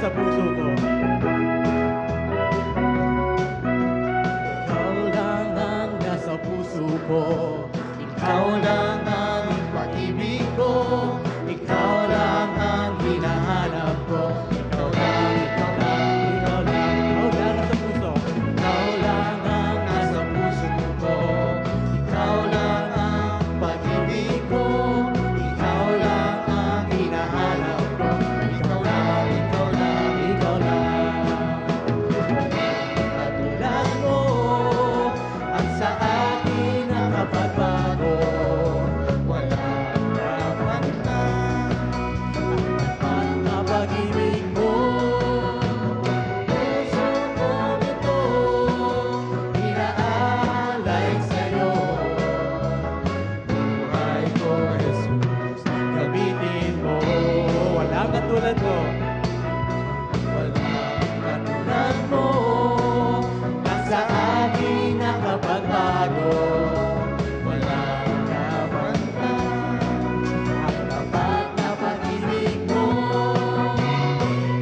nasa puso ko. Ikaw lang ang nasa puso ko. Ikaw lang ang pag-ibig ko. Ikaw lang ang hinahanap ko. Ikaw lang, ikaw lang, ikaw lang. Ikaw lang nasa puso. Ikaw lang ang nasa puso ko. Ikaw lang ang pag-ibig ko. Ikaw lang ang hinahanap ko. Ikaw lang, ikaw lang, ikaw lang. Katulad mo ang sa akin nakapagbago. Walang kapantay ang pag-ibig mo. Puso ko ito inaalay sa'yo. Buhay ko, Jesus, gamitin mo. Walang katulad mo. Walang katulad mo. Nasa akin nakapagbago. Walang kapantay ang tapat na pag-ibig mo.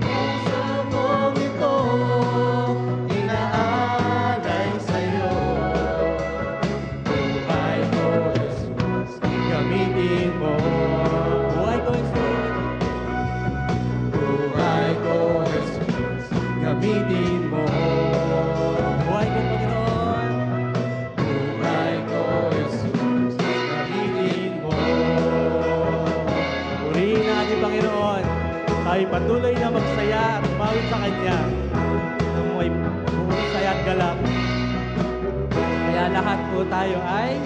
Puso kong ito inaalay sa'yo. Buhay ko, Jesus, gamitin mo. Buhay ko, Jesus. Buhay ko, Jesus, gamitin mo. Buhay ko, Panginoon. Buhay ko, Jesus, gamitin mo. Purihin natin, Panginoon. Tayo patuloy na magsaya at umawit sa Kanya ng may buong saya at galak. Kaya lahat po tayo ay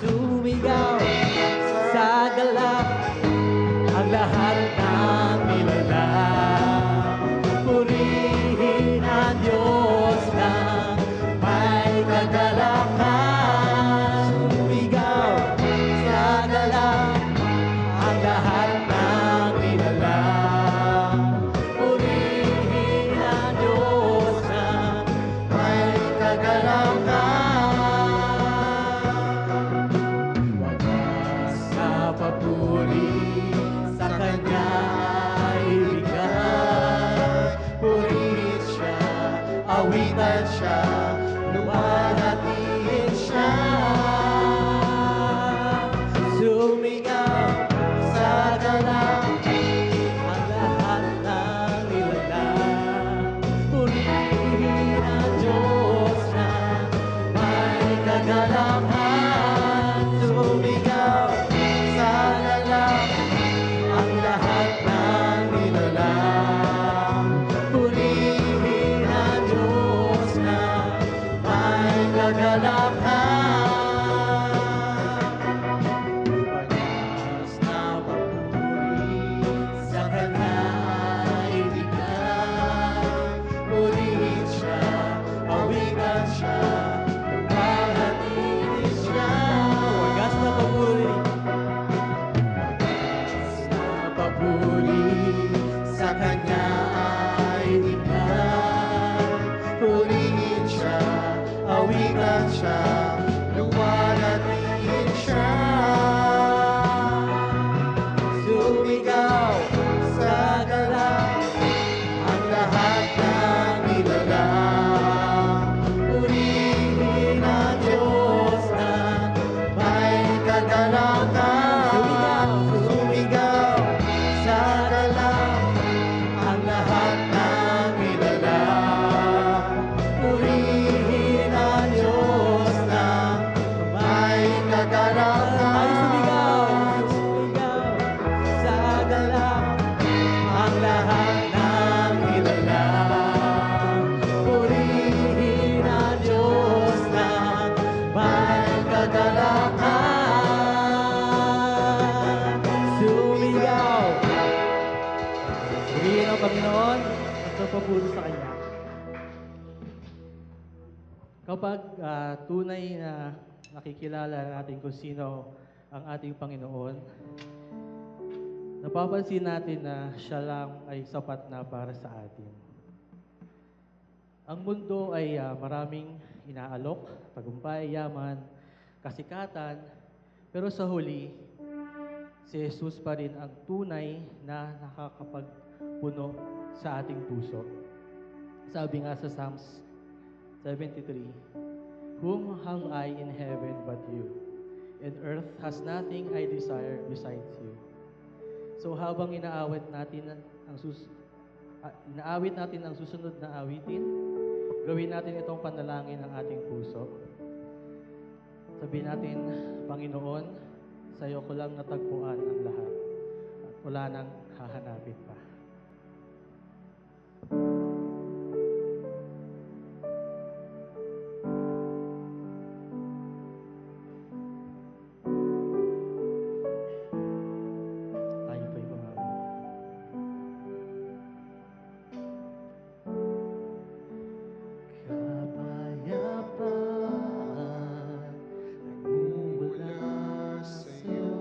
sumigaw sa galak. Ang lahat ng nilalang. Purihin ang Diyos ng may kagalakan. Sumigaw sa galak. Ang lahat ng nilalang. Purihin ang Diyos ng may kagalakan. Wagas na papuri sa Kanya ay ibigay. Purihin siya, awitan siya, luwalhatiin siya. Sumigaw sa galak ang lahat ng nilalang. Purihin ang Diyos na may kagalakan. Sumigaw sa galak ang lahat ng nilalang. Purihin ang Diyos na may kagalakan. Wagas na papuri sa Kanya ibigay. Purihin siya, awitan siya, luwalhatiin siya. Wagas na papuri. Sa papuri sa Kanya ay ibigay. Purihin siya, awitan siya, luwalhatiin siya. Sumigaw sa galak ang lahat ng nilalang. Purihin ang Diyos na may kagalakan. Sumigaw sa galak ang lahat ng nilalang. Purihin ang Diyos na may kagalakan. Ay, sumigaw, sumigaw sa galak ang lahat ng nilalang. Purihin ang Diyos na may kagalakan. Sumigaw. Purihin ang Panginoon at papuri sa Kanya. Kapag tunay na nakikilala natin kung sino ang ating Panginoon, napapansin natin na siya lang ay sapat na para sa atin. Ang mundo ay maraming inaalok, tagumpay, yaman, kasikatan, pero sa huli, si Jesus pa rin ang tunay na puno sa ating puso. Sabi nga sa Psalms 73, "Whom have I in heaven but you? And earth has nothing I desire besides you." So habang inaawit natin ang susunod na awitin, gawin natin itong panalangin ng ating puso. Sabihin natin, Panginoon, sa iyo ko lang natagpuan ang lahat at wala nang hahanapin pa. Tayo po'y umawit. Kapayapaan nagmumula sa'yo.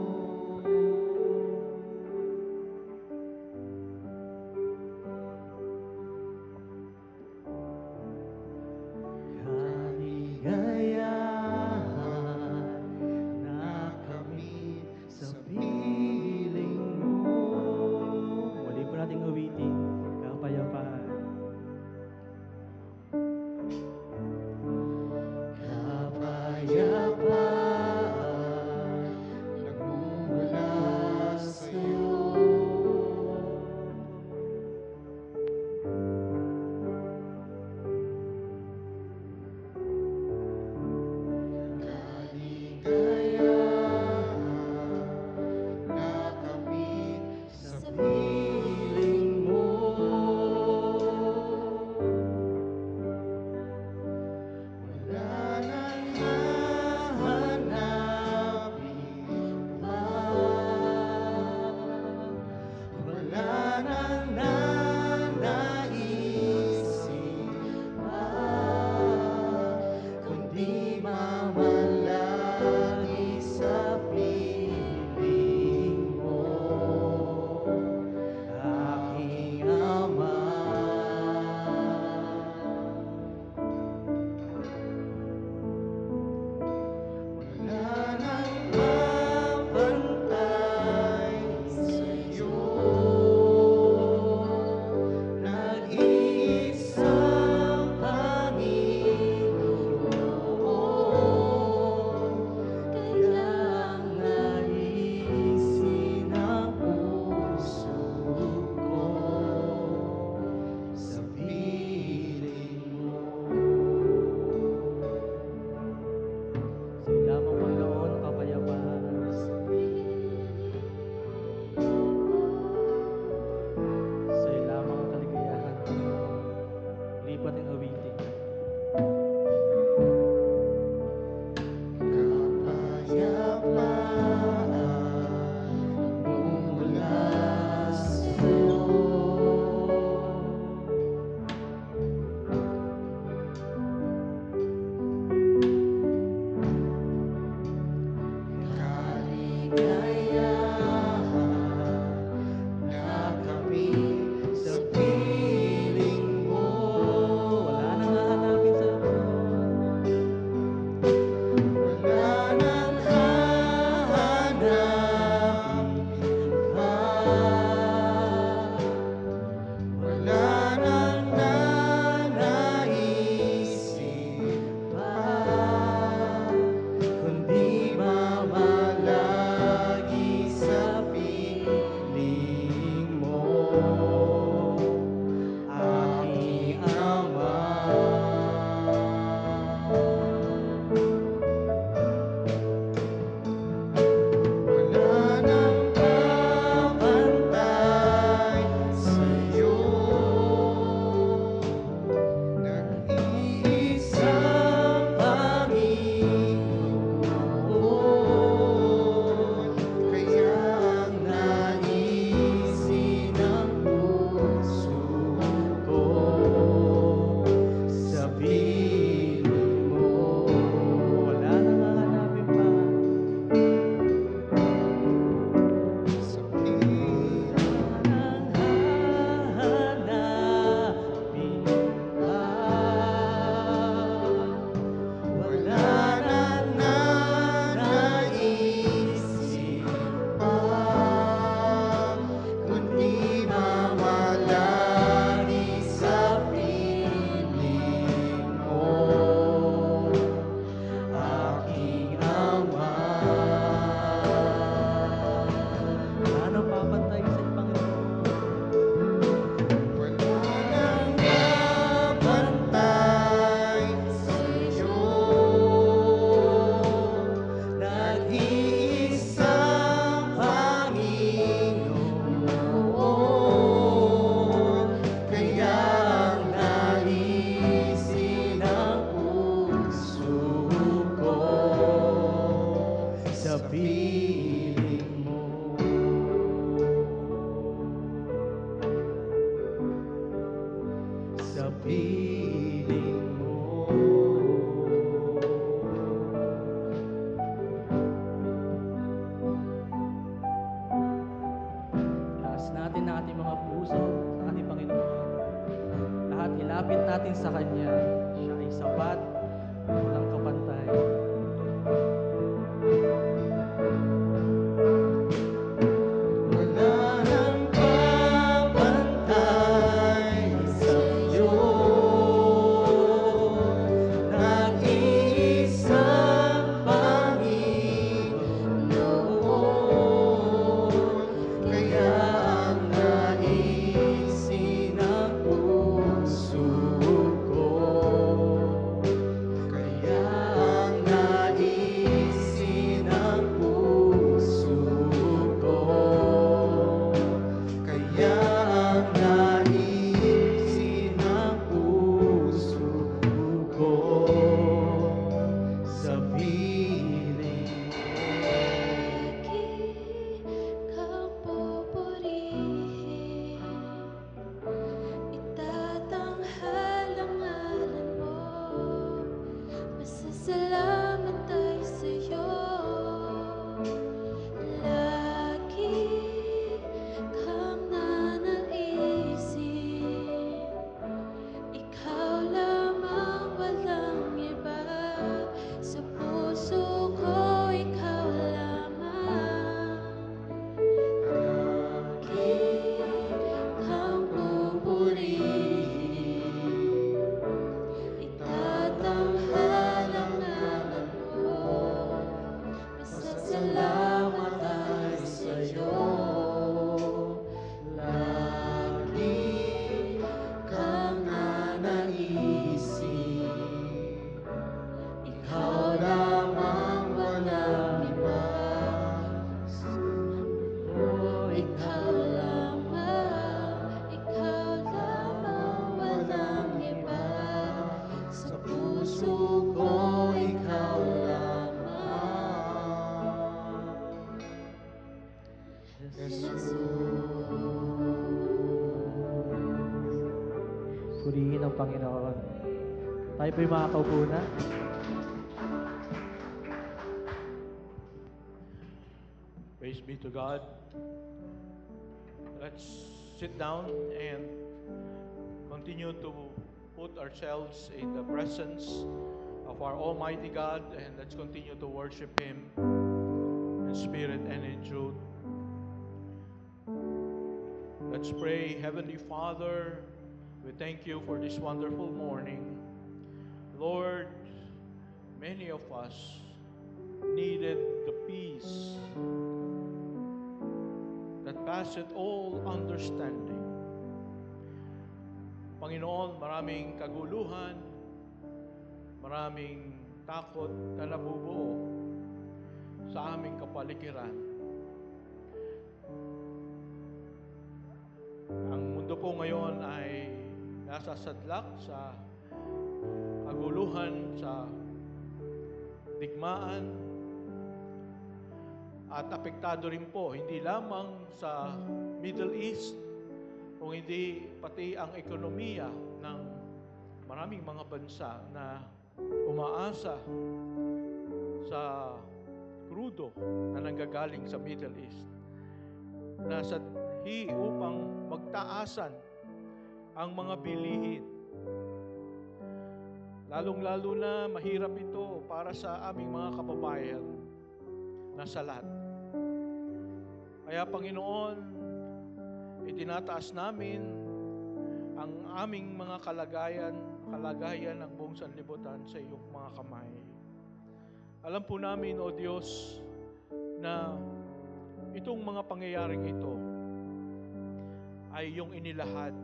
Itaas natin ang ating mga puso sa ating Panginoon. Lahat ilapit natin sa Kanya. Siya ay sapat, walang kapantay. Wala nang kapantay sa'yo, nag-iisang Panginoon, kaya ang naisin ng puso ko, kaya ang naisin ng puso ko, kaya ang naisin ng puso ko sa piling Kang pupurihin, itatanghal ang ngalan mo, masasalamat tayo sa'yo. Lagi kang nanaisin, ikaw lamang walang iba. Sa puso ko, ikaw lamang. Lagi kang pupurihin, itatanghal ang ngalan mo, masasalamat tayo sa'yo. lagi kang nanaisin, ikaw lamang walang iba. Oh, Ikaw lamang walang iba. Sa puso ko, ikaw lamang. Purihin ang Panginoon. Tayo po'y makakaupo na. Praise be to God. Let's sit down and continue to put ourselves in the presence of our Almighty God, and let's continue to worship Him in spirit and in truth. Let's pray. Heavenly Father, we thank you for this wonderful morning. Lord, many of us needed the peace that passeth all understanding. Panginoon, maraming kaguluhan, maraming takot na nabubuo sa aming kapaligiran. Ang mundo po ngayon ay nasa sadlak sa kaguluhan, sa digmaan, at apektado rin po hindi lamang sa Middle East, kung hindi pati ang ekonomiya ng maraming mga bansa na umaasa sa krudo na nanggagaling sa Middle East, na sanhi upang magtaasan ang mga bilihin. Lalong-lalo na mahirap ito para sa aming mga kababayan na salat. Kaya Panginoon, itinataas namin ang aming mga kalagayan ng buong sanlibutan sa iyong mga kamay. Alam po namin, O Diyos, na itong mga pangyayaring ito ay iyong inilahad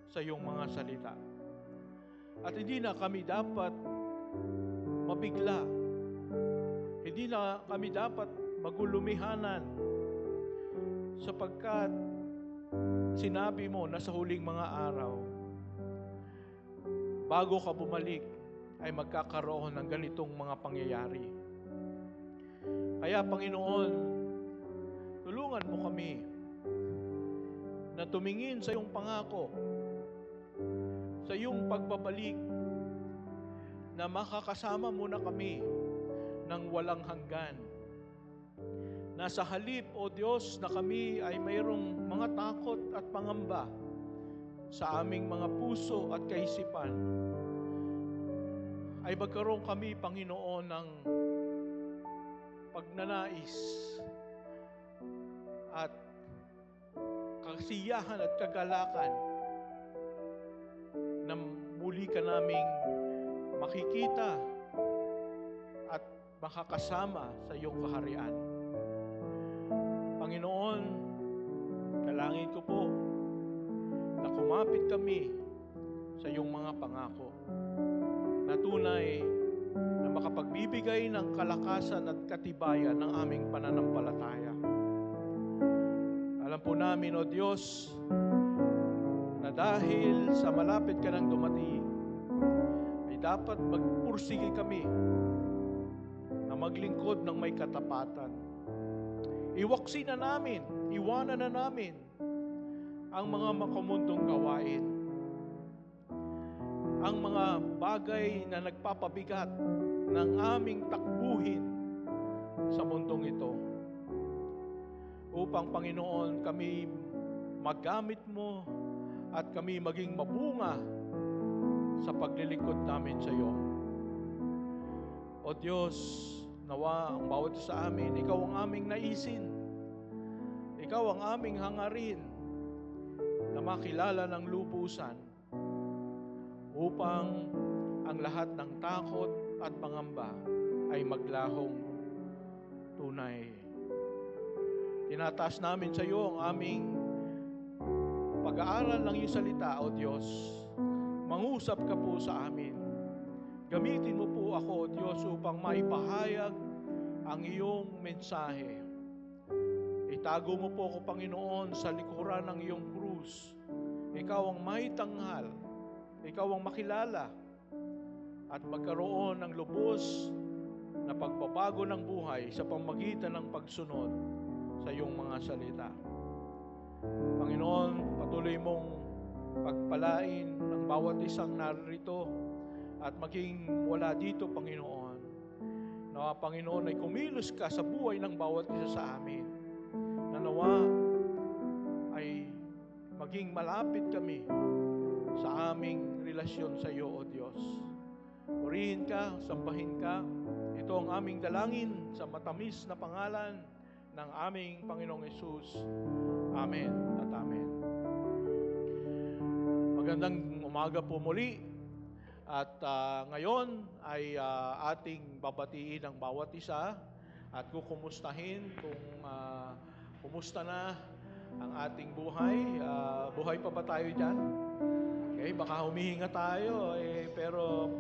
sa iyong mga salita. At hindi na kami dapat mabigla. Hindi na kami dapat magulumihanan, sapagkat sinabi mo na sa huling mga araw, bago ka bumalik, ay magkakaroon ng ganitong mga pangyayari. Kaya Panginoon, tulungan mo kami na tumingin sa iyong pangako, sa iyong pagbabalik, na makakasama mo na kami ng walang hanggan, na sa halip, O Diyos, na kami ay mayroong mga takot at pangamba sa aming mga puso at kaisipan, ay magkaroon kami, Panginoon, ng pagnanais at kasiyahan at kagalakan na muli ka naming makikita at makakasama sa iyong kaharian. Panginoon, dalangin ko po na kumapit kami sa iyong mga pangako na tunay na makapagbibigay ng kalakasan at katibayan ng aming pananampalataya. Alam po namin, O Diyos, na dahil sa malapit ka nang dumating, ay dapat magpursige kami na maglingkod ng may katapatan. Iwaksi na namin, iwanan na namin ang mga makamundong gawain, ang mga bagay na nagpapabigat ng aming takbuhin sa mundong ito. Upang, Panginoon, kami magamit mo at kami maging mabunga sa paglilingkod namin sa iyo. O Diyos, nawa ang bawat sa amin, Ikaw ang aming naisin, Ikaw ang aming hangarin na makilala ng lubusan upang ang lahat ng takot at pangamba ay maglahong tunay. Tinataas namin sa iyo ang aming pag-aaral ng iyong salita, O Diyos. Mangusap ka po sa amin. Gamitin mo po ako, O Diyos, upang maipahayag ang iyong mensahe. Itago mo po ako, Panginoon, sa likuran ng iyong krus. Ikaw ang maitanghal. Ikaw ang makilala. At magkaroon ng lubos na pagbabago ng buhay sa pamagitan ng pagsunod sa iyong mga salita. Panginoon, patuloy mong pagpalain ng bawat isang narito at maging wala dito, Panginoon. Nawa, Panginoon, ay kumilos ka sa buhay ng bawat isa sa amin. Na nawa ay maging malapit kami sa aming relasyon sa iyo, O Diyos. Purihin ka, sambahin ka. Ito ang aming dalangin sa matamis na pangalan ng aming Panginoong Hesus. Amen at amen. Magandang umaga po muli. At ngayon ay ating babatiin ang bawat isa at kukumustahin kung kumusta na ang ating buhay. Buhay pa ba tayo dyan? Okay, baka humihinga tayo, pero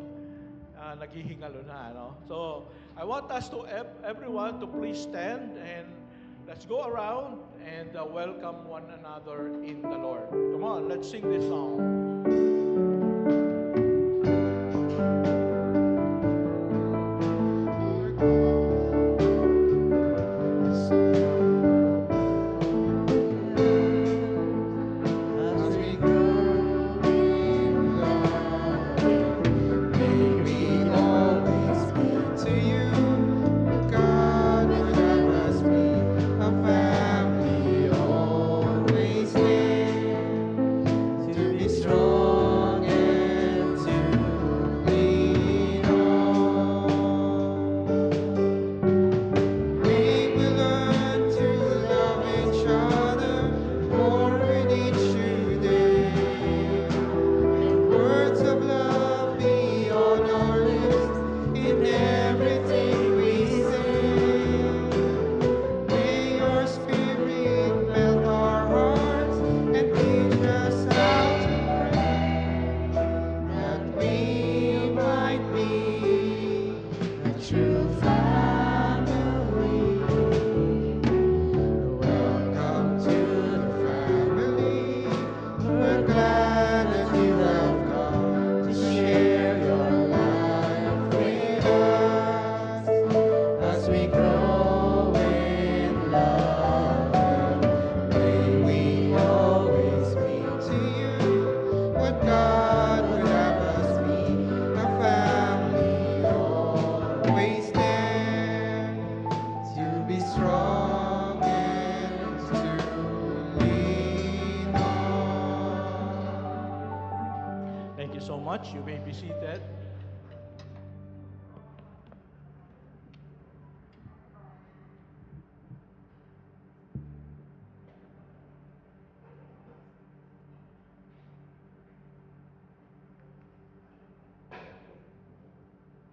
naghihingalo na. No? So, I want us to, everyone to please stand and let's go around and welcome one another in the Lord. Come on, let's sing this song. Strong. so much. You may be seated.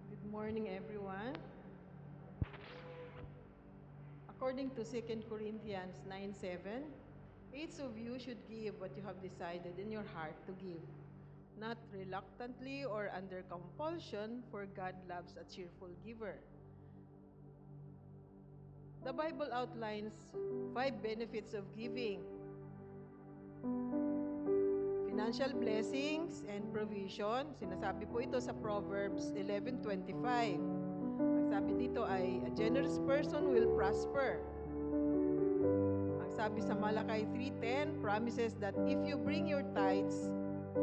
Good morning, everyone. According to 2 Corinthians 9:7, each of you should give what you have decided in your heart to give, not reluctantly or under compulsion, for God loves a cheerful giver. The Bible outlines 5 benefits of giving: financial blessings and provision. Sinasabi po ito sa Proverbs 11:25. Ang sabi dito ay, a generous person will prosper. Ang sabi sa Malakay 3:10 promises that if you bring your tithes,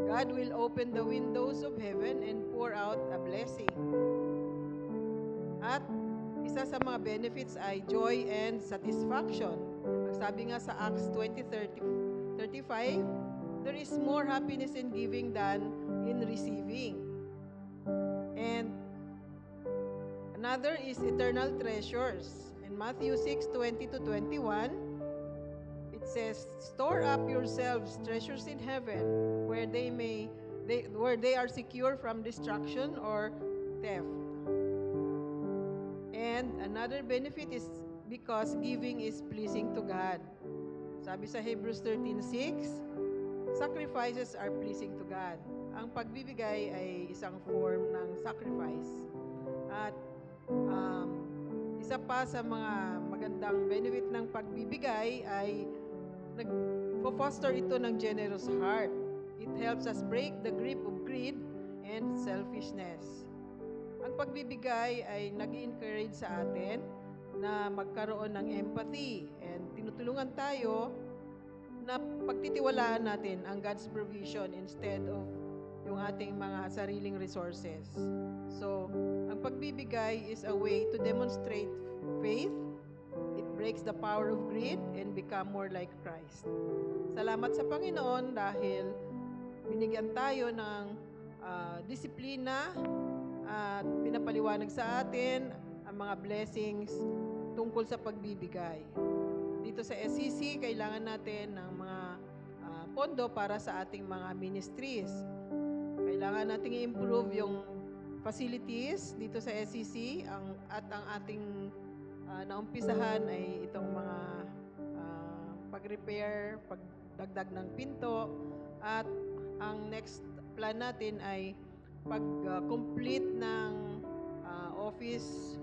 God will open the windows of heaven and pour out a blessing. At isa sa mga benefits ay joy and satisfaction. Ang sabi nga sa Acts 20:35, there is more happiness in giving than in receiving. And another is eternal treasures. In Matthew 6:20-21, it says, "Store up yourselves treasures in heaven, where they are secure from destruction or theft." And another benefit is because giving is pleasing to God. Sabi sa Hebrews 13:6, sacrifices are pleasing to God. Ang pagbibigay ay isang form ng sacrifice. At isa pa sa mga magandang benefit ng pagbibigay ay nag-foster ito ng generous heart. It helps us break the grip of greed and selfishness. Ang pagbibigay ay nag-encourage sa atin na magkaroon ng empathy and tinutulungan tayo na pagtitiwalaan natin ang God's provision instead of yung ating mga sariling resources. So, ang pagbibigay is a way to demonstrate faith. It breaks the power of greed and become more like Christ. Salamat sa Panginoon dahil binigyan tayo ng disiplina at pinapaliwanag sa atin ang mga blessings tungkol sa pagbibigay. Dito sa SCC, kailangan natin ng mga pondo para sa ating mga ministries. Kailangan nating i-improve yung facilities dito sa SCC at ang ating naumpisahan ay itong mga pag-repair, pagdagdag ng pinto, at ang next plan natin ay pag-complete ng office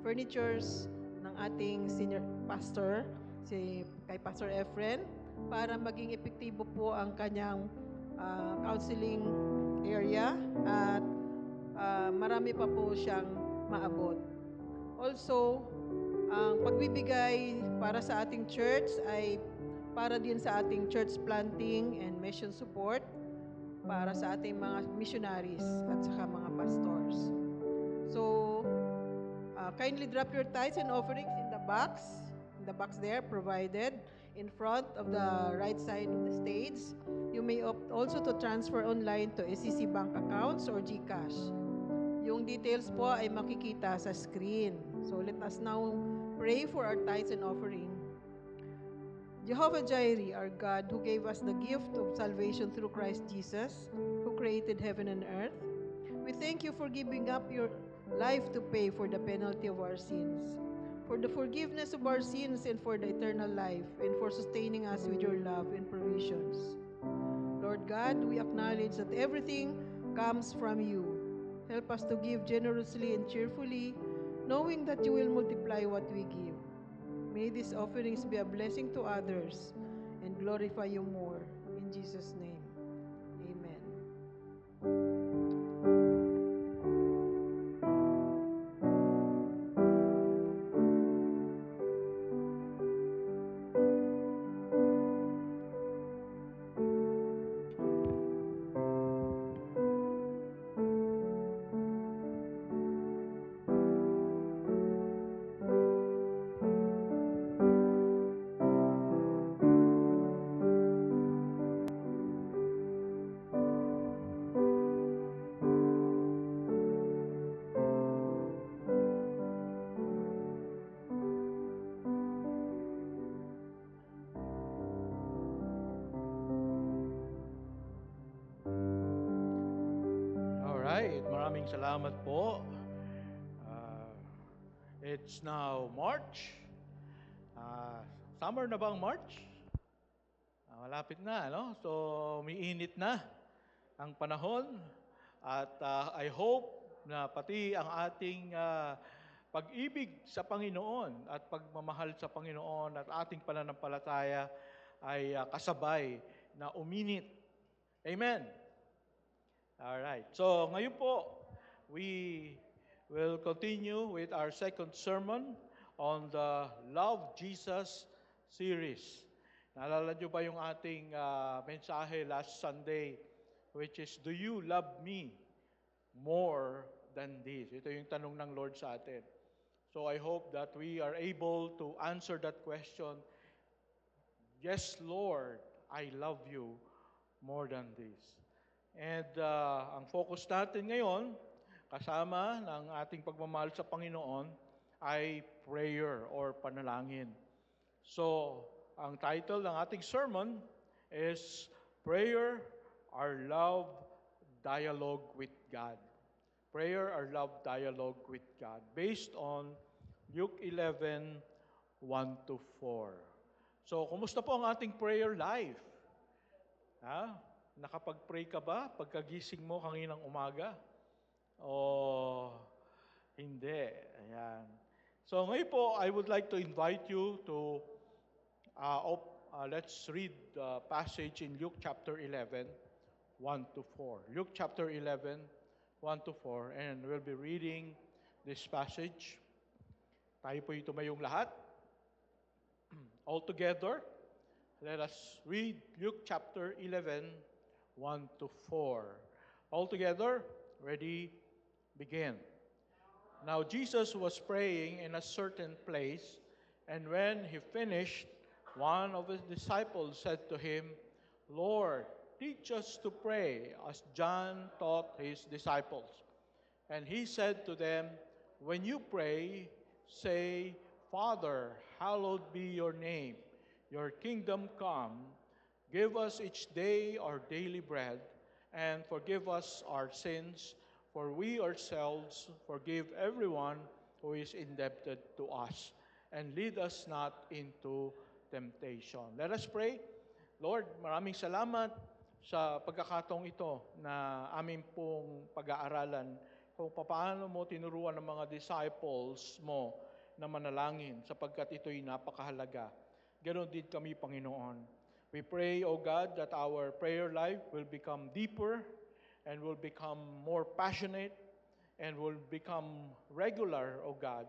furnitures ng ating senior pastor, kay Pastor Efren, para maging epektibo po ang kanyang counseling area at marami pa po siyang maabot. Also, ang pagbibigay para sa ating church ay para din sa ating church planting and mission support para sa ating mga missionaries at saka mga pastors. So, kindly drop your tithes and offerings in the box there provided in front of the right side of the stage. You may opt also to transfer online to SCC bank accounts or GCash. Yung details po ay makikita sa screen. So let us now pray for our tithes and offering. Jehovah Jireh, our God, who gave us the gift of salvation through Christ Jesus, who created heaven and earth, we thank you for giving up your life to pay for the penalty of our sins, for the forgiveness of our sins, and for the eternal life, and for sustaining us with your love and provisions. Lord God, we acknowledge that everything comes from you. Help us to give generously and cheerfully, knowing that you will multiply what we give. May these offerings be a blessing to others and glorify you more. In Jesus' name, amen. Maraming salamat po. Ah, it's now March. Summer na ba ang March? Malapit na, no? So, umiinit na ang panahon. At I hope na pati ang ating pag-ibig sa Panginoon at pagmamahal sa Panginoon at ating pananampalataya ay kasabay na uminit. Amen. Alright. So, ngayon po, we will continue with our second sermon on the Love Jesus series. Naalala nyo ba yung ating mensahe last Sunday, which is, do you love me more than this? Ito yung tanong ng Lord sa atin. So I hope that we are able to answer that question. Yes, Lord, I love you more than this. And ang focus natin ngayon, kasama ng ating pagmamahal sa Panginoon, ay prayer or panalangin. So, ang title ng ating sermon is Prayer, Our Love Dialogue with God. Prayer, Our Love Dialogue with God. Based on Luke 11, 1-4. So, kumusta po ang ating prayer life? Nakapag-pray ka ba pagkagising mo kaninang umaga? O hindi? Ayan. So ngayon po, I would like to invite you to let's read the passage in Luke chapter 11, 1-4. Luke chapter 11, 1-4, and we'll be reading this passage. Tayo po yung tumayong lahat. All together, let us read Luke chapter 11, 1-4. All together, ready, begin. Now Jesus was praying in a certain place, and when he finished, one of his disciples said to him, Lord, teach us to pray, as John taught his disciples. And he said to them, when you pray, say, Father, hallowed be your name. Your kingdom come. Give us each day our daily bread, and forgive us our sins, for we ourselves forgive everyone who is indebted to us. And lead us not into temptation. Let us pray. Lord, maraming salamat sa pagkakataong ito na amin pong pag-aaralan kung paano mo tinuruan ng mga disciples mo na manalangin sapagkat ito'y napakahalaga. Ganon din kami, Panginoon. We pray, O God, that our prayer life will become deeper and will become more passionate and will become regular, O God.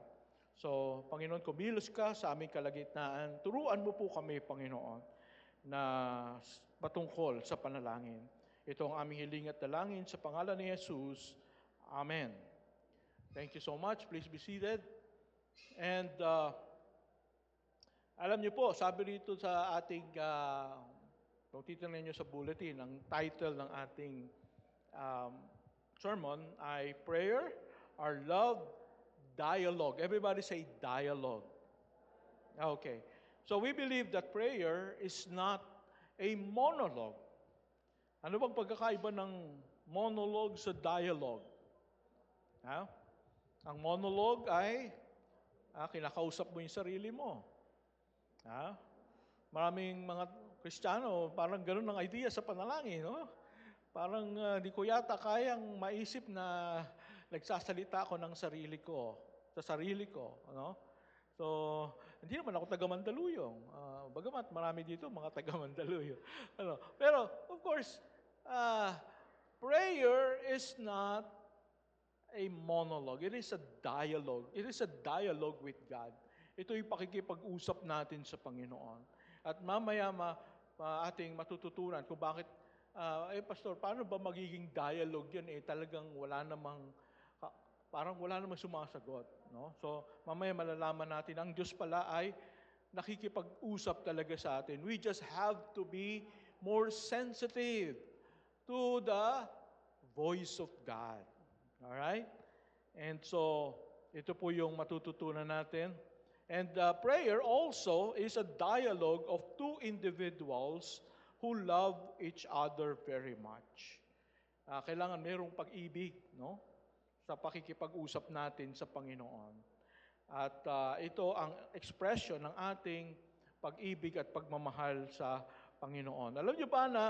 So, Panginoon, kumilos ka sa aming kalagitnaan. Turuan mo po kami, Panginoon, na patungkol sa panalangin. Ito ang aming hiling at dalangin sa pangalan ni Jesus. Amen. Thank you so much. Please be seated. And alam niyo po, sabi rito sa ating, kung titignan niyo sa bulletin, ang title ng ating sermon ay Prayer, Our Love Dialogue. Everybody say dialogue. Okay. So we believe that prayer is not a monologue. Ano bang pagkakaiba ng monologue sa dialogue? Ang monologue ay kinakausap mo yung sarili mo. Maraming mga Kristiyano, parang ganun ang idea sa panalangin, no? Parang di ko yata kayang maisip na nagsasalita ako ng sarili ko, sa sarili ko, no? So, hindi naman ako taga-Mandaluyong. Bagamat marami dito mga taga-Mandaluyong. Pero, of course, prayer is not a monologue. It is a dialogue. It is a dialogue with God. Ito yung pakikipag-usap natin sa Panginoon. At mamaya ating matututunan kung bakit, Pastor, paano ba magiging dialogue yan? Talagang parang wala namang sumasagot. No? So, mamaya malalaman natin, ang Diyos pala ay nakikipag-usap talaga sa atin. We just have to be more sensitive to the voice of God. Alright? And so, ito po yung matututunan natin. And prayer also is a dialogue of two individuals who love each other very much. Kailangan mayroong pag-ibig, no? sa pakikipag-usap natin sa Panginoon. At ito ang expression ng ating pag-ibig at pagmamahal sa Panginoon. Alam niyo ba na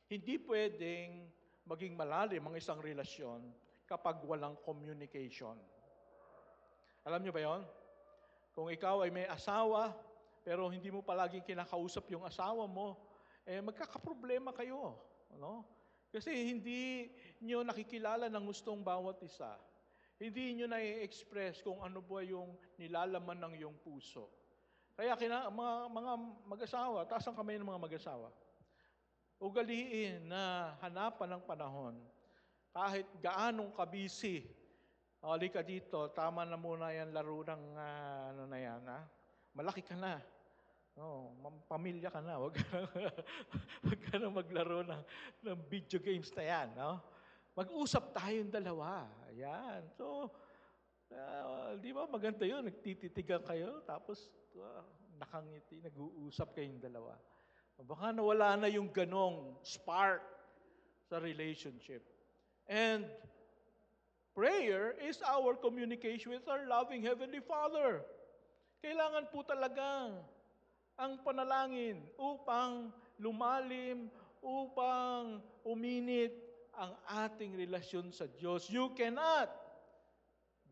hindi pwedeng maging malalim ang isang relasyon kapag walang communication. Alam niyo ba yon? Kung ikaw ay may asawa, pero hindi mo palaging kinakausap yung asawa mo, magkakaproblema kayo. Ano? Kasi hindi nyo nakikilala ng gustong bawat isa. Hindi nyo na-express kung ano ba yung nilalaman ng iyong puso. Kaya mga mag-asawa, taas ang kamay ng mga mag-asawa, ugaliin na hanapan ng panahon, kahit gaanong kabisi, halika dito, tama na muna yan laro ng ano na yan, ha? Malaki ka na. No, pamilya ka na. Huwag ka na maglaro ng video games na yan. No? Mag-usap tayong dalawa. Yan. So, di ba maganda yun? Nagtititigan kayo, tapos nakangiti, nag-uusap kayong dalawa. Baka nawala na yung ganong spark sa relationship. And prayer is our communication with our loving Heavenly Father. Kailangan po talaga ang panalangin upang lumalim, upang uminit ang ating relasyon sa Diyos. You cannot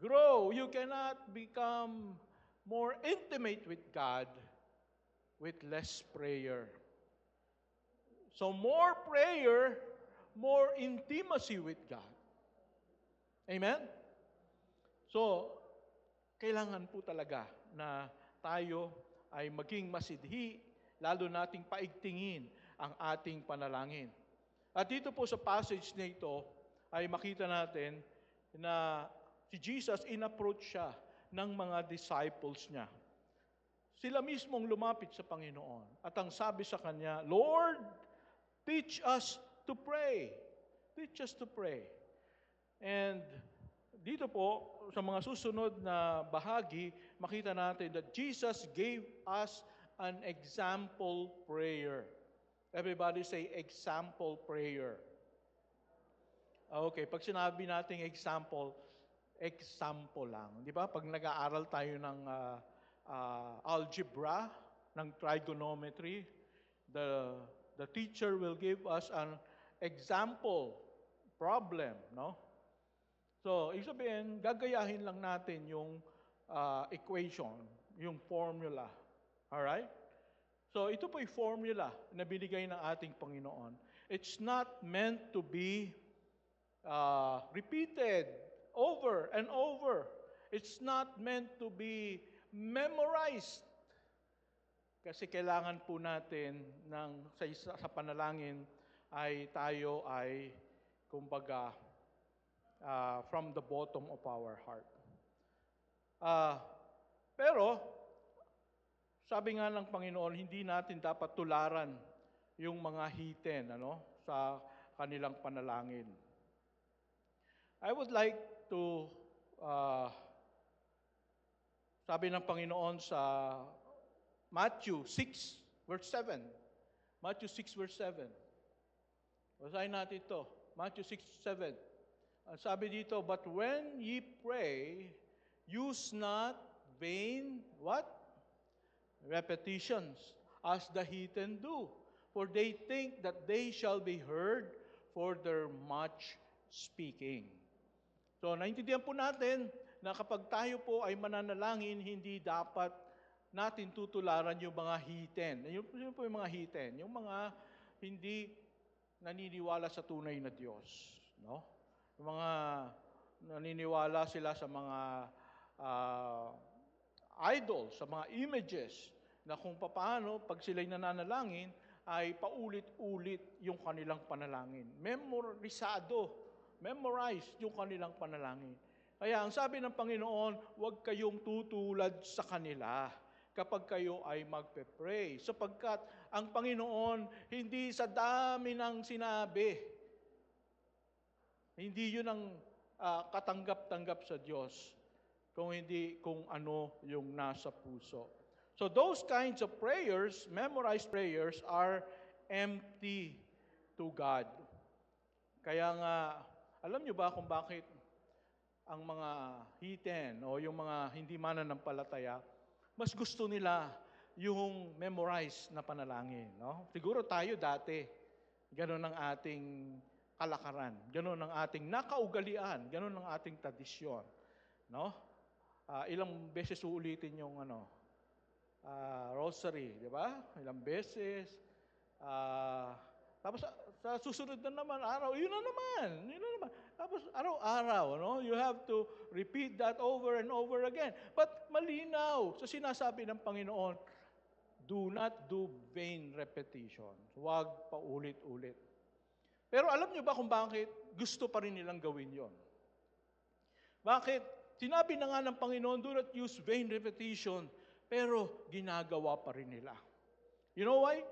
grow, you cannot become more intimate with God with less prayer. So more prayer, more intimacy with God. Amen? So, kailangan po talaga na tayo ay maging masidhi, lalo nating paigtingin ang ating panalangin. At dito po sa passage na ito, ay makita natin na si Jesus in-approach siya ng mga disciples niya. Sila mismong lumapit sa Panginoon. At ang sabi sa Kanya, Lord, teach us to pray. Teach us to pray. And dito po, sa mga susunod na bahagi, makita natin that Jesus gave us an example prayer. Everybody say example prayer. Okay, pag sinabi nating example lang. Di ba? Pag nag-aaral tayo ng algebra, ng trigonometry, the teacher will give us an example problem, no? So, ibig sabihin, gagayahin lang natin yung equation, yung formula. Alright? So, ito po yung formula na binigay ng ating Panginoon. It's not meant to be repeated over and over. It's not meant to be memorized. Kasi kailangan po natin sa panalangin ay tayo ay kumbaga from the bottom of our heart. Pero sabi nga ng Panginoon, hindi natin dapat tularan yung mga hiten sa kanilang panalangin. I would like to sabi ng Panginoon sa Matthew 6, verse 7. Matthew 6, verse 7. Basahin natin ito. Matthew 6, 7. Ang sabi dito, but when ye pray, use not vain, what? Repetitions, as the heathen do. For they think that they shall be heard for their much speaking. So, naintindihan po natin na kapag tayo po ay mananalangin, hindi dapat natin tutularan yung mga hiten. Yun po yung mga hiten. Yung mga hindi naniniwala sa tunay na Diyos. No? Yung mga naniniwala sila sa mga idols, sa mga images, na kung paano, pag sila'y nananalangin, ay paulit-ulit yung kanilang panalangin. Memorized yung kanilang panalangin. Kaya ang sabi ng Panginoon, huwag kayong tutulad sa kanila kapag kayo ay magpe-pray. Sapagkat ang Panginoon, hindi sa dami ng sinabi, hindi yun ang katanggap-tanggap sa Diyos, kung hindi kung ano yung nasa puso. So those kinds of prayers, memorized prayers, are empty to God. Kaya nga, Alam nyo ba kung bakit ang mga heathen o yung mga hindi mananampalataya, mas gusto nila yung memorize na panalangin, no? Siguro tayo dati, ganun ang ating kalakaran, ganun ang ating nakaugalian, ganun ang ating tradisyon, no? Ilang beses uulitin yung rosary, di ba? Ilang beses. Tapos sa susunod na naman araw, yun na naman. Tapos araw-araw, no? You have to repeat that over and over again. But malinaw sa sinasabi ng Panginoon, do not do vain repetitions. Huwag paulit-ulit. Pero alam nyo ba kung bakit gusto pa rin nilang gawin yon? Bakit? Sinabi na nga ng Panginoon, do not use vain repetition, pero ginagawa pa rin nila. You know why?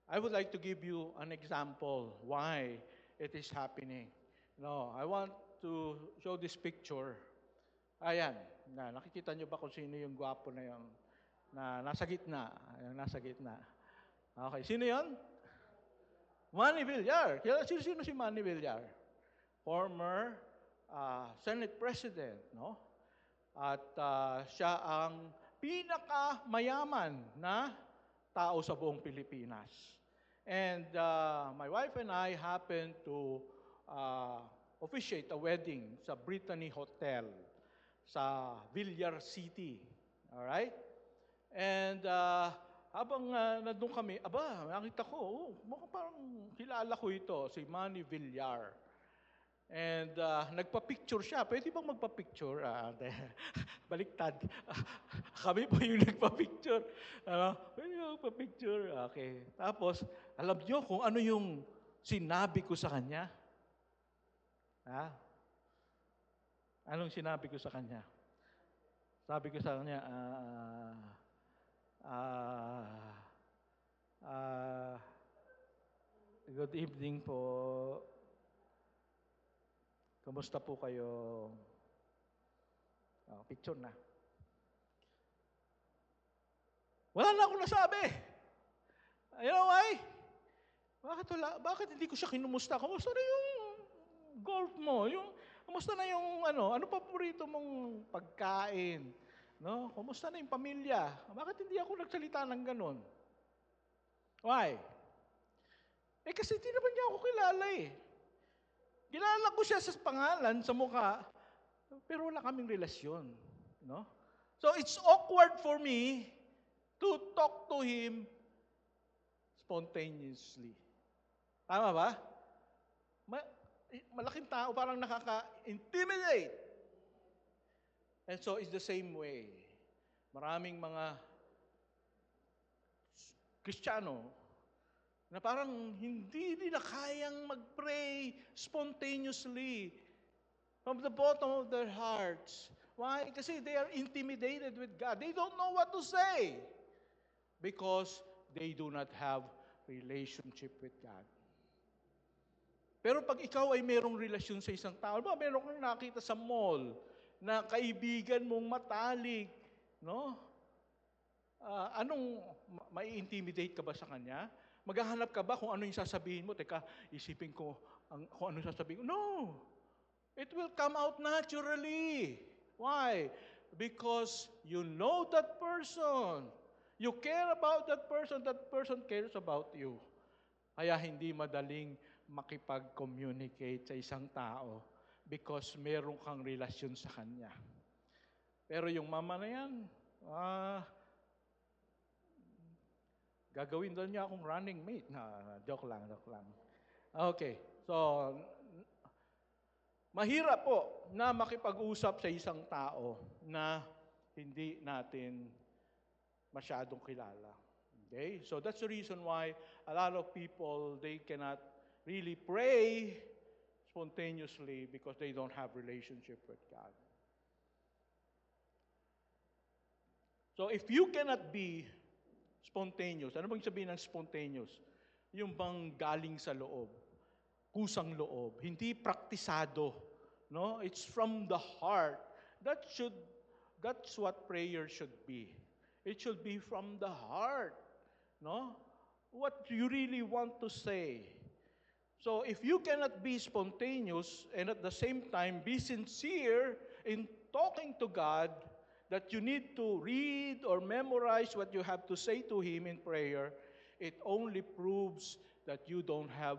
I would like to give you an example why it is happening. No, I want to show this picture. Ayan, nakikita nyo ba kung sino yung gwapo na yung nasa gitna? Yung nasa gitna. Okay, sino yon? Manny Villar. Sino si Manny Villar? Former Senate President, no? At siya ang pinakamayaman na tao sa buong Pilipinas. And my wife and I happened to officiate a wedding sa Brittany Hotel sa Villar City. All right? And habang nandun kami, nakita ko, mukhang parang kilala ko ito, si Manny Villar. And nagpa-picture siya. Pwede bang magpa-picture? Baliktad. Kami po yung nagpa-picture. Pwede bang magpa-picture? Okay. Tapos, alam niyo kung ano yung sinabi ko sa kanya? Anong sinabi ko sa kanya? Sabi ko sa kanya, good evening po. Kumusta po kayo? Picture na. Wala na akong nasabi. You know why? Bakit hindi ko siya kinumusta? Kumusta na yung golf mo? Kumusta na yung ano paborito mong pagkain? No? Kumusta na yung pamilya? Bakit hindi ako nagsalita ng ganun? Why? Kasi hindi naman niya ako kilala eh. Kilala ko siya sa pangalan, sa mukha, pero wala kaming relasyon. No? So it's awkward for me to talk to him spontaneously. Tama ba? Malaking tao, parang nakaka-intimidate. And so it's the same way. Maraming mga Kristiyano na parang hindi nila kayang mag-pray spontaneously from the bottom of their hearts. Why? Kasi they are intimidated with God. They don't know what to say because they do not have relationship with God. Pero pag ikaw ay merong relasyon sa isang tao, meron kang nakita sa mall na kaibigan mong matalik, no? Mai-intimidate ka ba sa kanya? Maghahanap ka ba kung ano yung sasabihin mo? Teka, isipin ko kung ano yung sasabihin ko. No! It will come out naturally. Why? Because you know that person. You care about that person cares about you. Kaya hindi madaling makipag-communicate sa isang tao because meron kang relasyon sa kanya. Pero yung mama na yan, gagawin doon niya akong running mate. Joke lang. Okay, so mahirap po na makipag-usap sa isang tao na hindi natin masyadong kilala. Okay? So that's the reason why a lot of people, they cannot really pray spontaneously because they don't have relationship with God. So if you cannot be spontaneous, ano bang sabihin ng spontaneous? Yung bang galing sa loob, kusang loob, hindi praktisado, no? It's from the heart. That's what prayer should be. It should be from the heart, no? What you really want to say. So if you cannot be spontaneous and at the same time be sincere in talking to God, that you need to read or memorize what you have to say to Him in prayer, it only proves that you don't have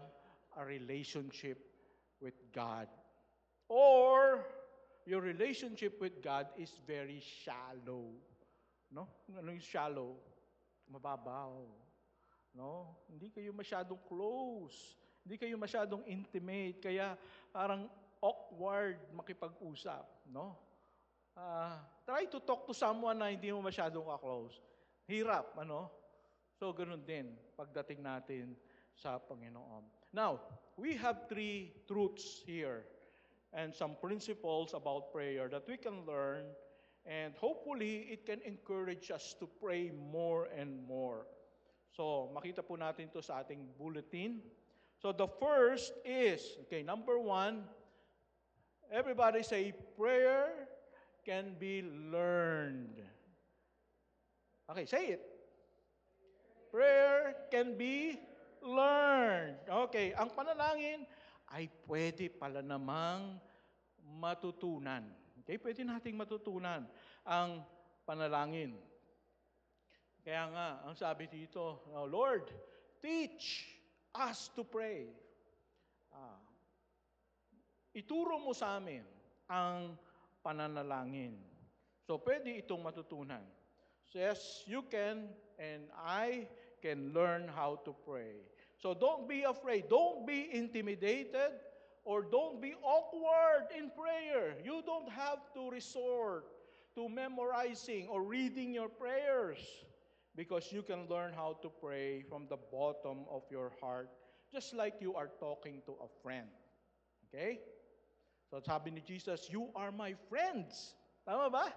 a relationship with God. Or your relationship with God is very shallow. No? Ano yung shallow? Mababaw. No? Hindi kayo masyadong close. Hindi kayo masyadong intimate. Kaya parang awkward makipag-usap. No? Try to talk to someone na hindi mo masyadong ka-close. Hirap, ano? So, ganun din pagdating natin sa Panginoon. Now, we have 3 truths here and some principles about prayer that we can learn, and hopefully, it can encourage us to pray more and more. So, makita po natin to sa ating bulletin. So, the first is, okay, number 1, everybody say, prayer can be learned. Okay, say it. Prayer can be learned. Okay, ang panalangin ay pwede pala namang matutunan. Okay, pwede nating matutunan ang panalangin. Kaya nga, ang sabi dito, oh, Lord, teach us to pray. Ituro mo sa amin ang pananalangin. So, pwede itong matutunan. So, yes, you can and I can learn how to pray. So, don't be afraid. Don't be intimidated or don't be awkward in prayer. You don't have to resort to memorizing or reading your prayers because you can learn how to pray from the bottom of your heart just like you are talking to a friend. Okay? So sabi ni Jesus, you are my friends. Tama ba?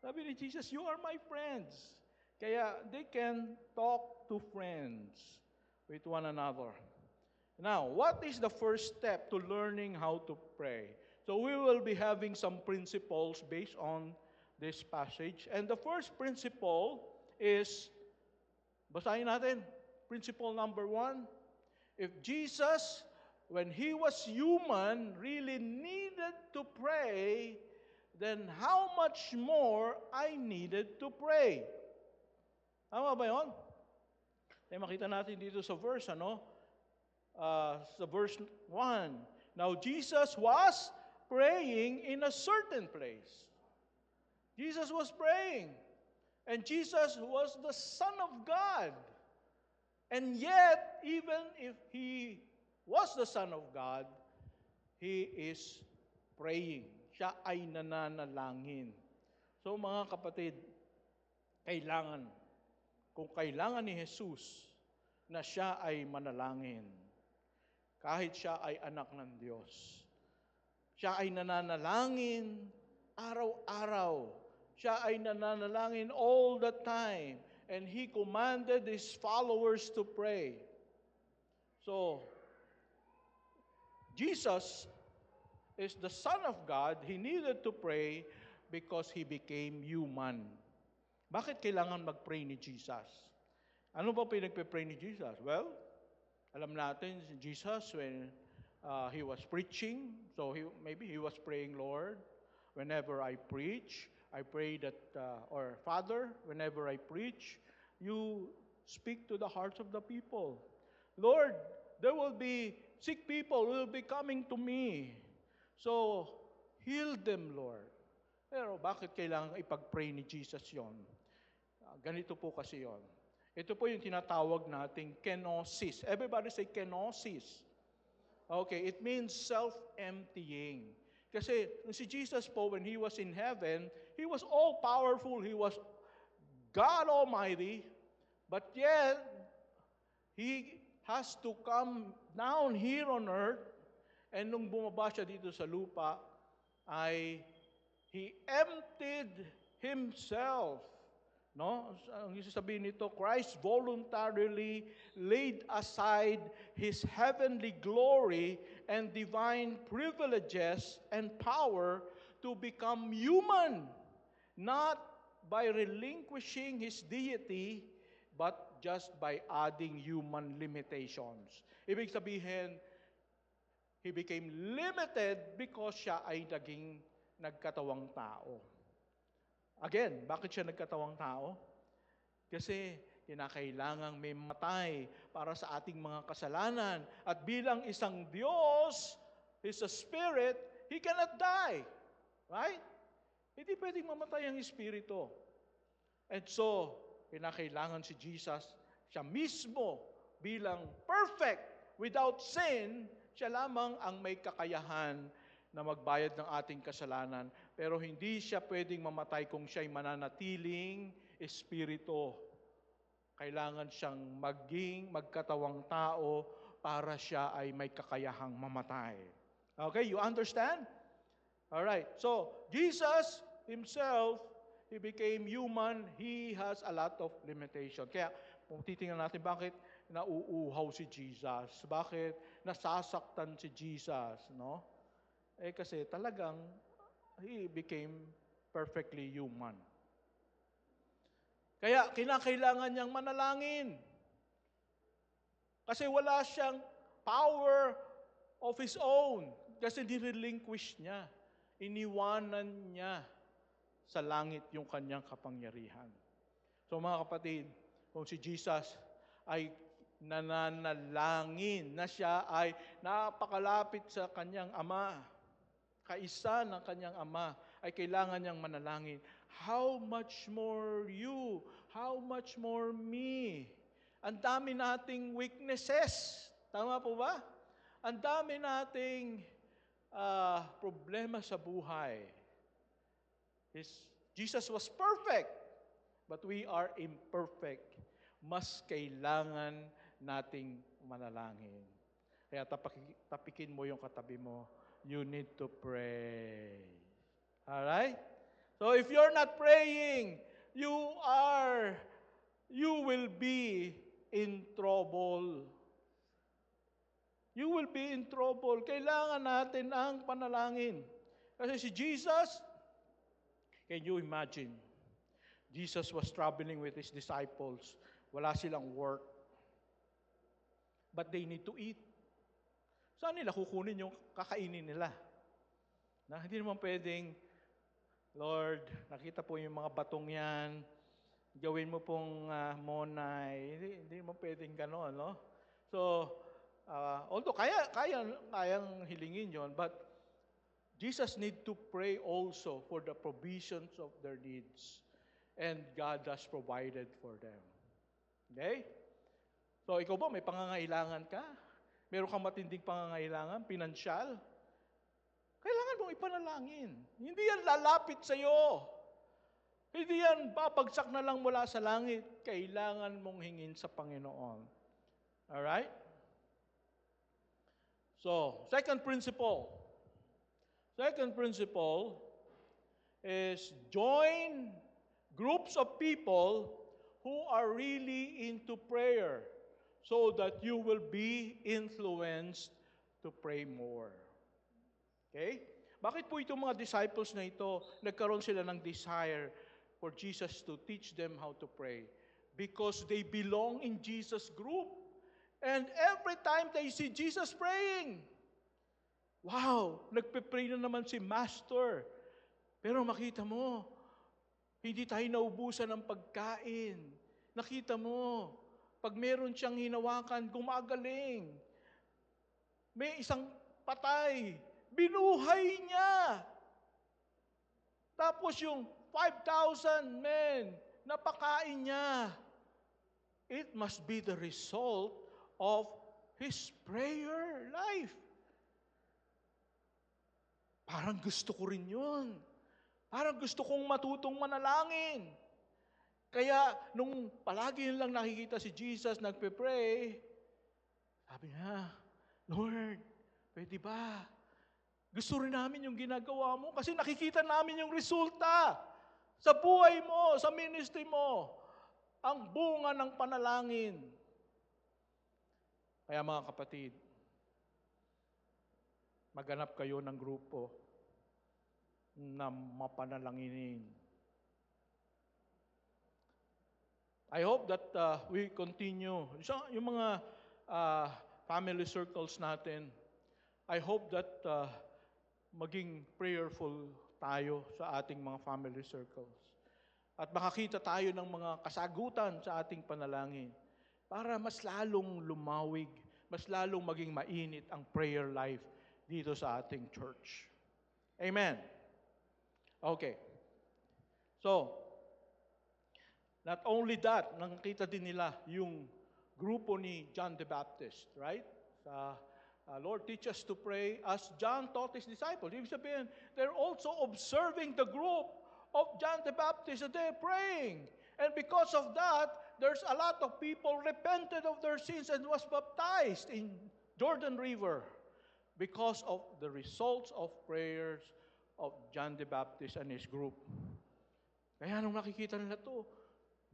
Sabi ni Jesus, you are my friends. Kaya they can talk to friends with one another. Now, what is the first step to learning how to pray? So we will be having some principles based on this passage. And the first principle is, basahin natin, principle number 1, if Jesus, when He was human, really needed to pray, then how much more I needed to pray? Tama ba yun? Ay, makita natin dito sa verse, ano? Sa verse 1. Now, Jesus was praying in a certain place. Jesus was praying. And Jesus was the Son of God. And yet, even if He was the Son of God, He is praying. Siya ay nananalangin. So mga kapatid, kung kailangan ni Jesus na siya ay manalangin, kahit siya ay anak ng Diyos, siya ay nananalangin araw-araw. Siya ay nananalangin all the time. And He commanded His followers to pray. So, Jesus is the Son of God. He needed to pray because He became human. Bakit kailangan mag-pray ni Jesus? Ano ba pinagpe-pray ni Jesus? Well, alam natin si Jesus when He was preaching, so maybe He was praying, Lord, whenever I preach, I pray that, or Father, whenever I preach, you speak to the hearts of the people. Lord, there will be sick people who will be coming to me. So, heal them, Lord. Pero bakit kailangan ipag-pray ni Jesus yon? Ganito po kasi yon. Ito po yung tinatawag nating kenosis. Everybody say kenosis. Okay, it means self-emptying. Kasi si Jesus po, when He was in heaven, He was all-powerful. He was God Almighty. But yet, He has to come down here on earth. And nung bumaba siya dito sa lupa, ay He emptied Himself. No? Ang sabihin nito, Christ voluntarily laid aside His heavenly glory and divine privileges and power to become human, not by relinquishing His deity, but just by adding human limitations. Ibig sabihin, He became limited because siya ay nagkatawang tao. Again, bakit siya nagkatawang tao? Kasi kinakailangang may matay para sa ating mga kasalanan. At bilang isang Diyos, He's a Spirit, He cannot die. Right? Hindi pwedeng mamatay ang Espiritu. And so, kinakailangan si Jesus, siya mismo bilang perfect, without sin, siya lamang ang may kakayahan na magbayad ng ating kasalanan. Pero hindi siya pwedeng mamatay kung siya'y mananatiling Espiritu. Kailangan siyang magkatawang tao para siya ay may kakayahang mamatay. Okay, you understand? Alright, so Jesus Himself, He became human. He has a lot of limitation. Kaya, kung titingnan natin bakit nauuhaw si Jesus, bakit nasasaktan si Jesus, no? Kasi talagang He became perfectly human. Kaya kinakailangan niyang manalangin. Kasi wala siyang power of His own. Kasi nirelinquish niya. Iniwanan niya sa langit yung kanyang kapangyarihan. So mga kapatid, kung si Jesus ay nananalangin na siya ay napakalapit sa kanyang Ama, kaisa ng kanyang Ama, ay kailangan niyang manalangin. How much more you? How much more me? Ang dami nating weaknesses. Tama po ba? Ang dami nating problema sa buhay. Jesus was perfect, but we are imperfect. Mas kailangan nating manalangin. Kaya tapikin mo yung katabi mo. You need to pray. Alright? So if you're not praying, you will be in trouble. You will be in trouble. Kailangan natin ang panalangin. Kasi si Jesus, can you imagine? Jesus was traveling with His disciples. Wala silang work. But they need to eat. Saan nila kukunin yung kakainin nila? Hindi naman pwedeng, Lord, nakita po yung mga batong yan, gawin mo pong monay. Hindi naman pwedeng gano'n, no? So, although kayang hilingin yon, but Jesus need to pray also for the provisions of their needs. And God has provided for them. Okay? So, ikaw ba, may pangangailangan ka? Meron kang matinding pangangailangan, pinansyal? Kailangan mong ipanalangin. Hindi yan lalapit sa iyo. Hindi yan babagsak na lang mula sa langit. Kailangan mong hingin sa Panginoon. Alright? So, second principle. Second principle is join groups of people who are really into prayer so that you will be influenced to pray more. Okay? Bakit po itong mga disciples na ito, nagkaroon sila ng desire for Jesus to teach them how to pray? Because they belong in Jesus' group. And every time they see Jesus praying, wow, nagpe-pray na naman si Master. Pero makita mo, hindi tayo naubusan ng pagkain. Nakita mo, pag meron siyang hinawakan, gumagaling. May isang patay, binuhay niya. Tapos yung 5,000 men, napakain niya. It must be the result of his prayer life. Parang gusto ko rin yun. Parang gusto kong matutong manalangin. Kaya, nung palagi lang nakikita si Jesus nagpe-pray, sabi niya, Lord, pwede ba? Gusto rin namin yung ginagawa mo kasi nakikita namin yung resulta sa buhay mo, sa ministry mo, ang bunga ng panalangin. Kaya mga kapatid, maghanap kayo ng grupo na mapanalanginin. I hope that we continue. Yung mga family circles natin, I hope that maging prayerful tayo sa ating mga family circles. At makakita tayo ng mga kasagutan sa ating panalangin para mas lalong lumawig, mas lalong maging mainit ang prayer life dito sa ating church. Amen. Okay. So, not only that, nakita din nila yung grupo ni John the Baptist, right? Sa Lord, teach us to pray as John taught his disciples. Ibig sabihin, they're also observing the group of John the Baptist that they're praying. And because of that, there's a lot of people repented of their sins and was baptized in Jordan River because of the results of prayers of John the Baptist and his group. Kaya nung nakikita nila to,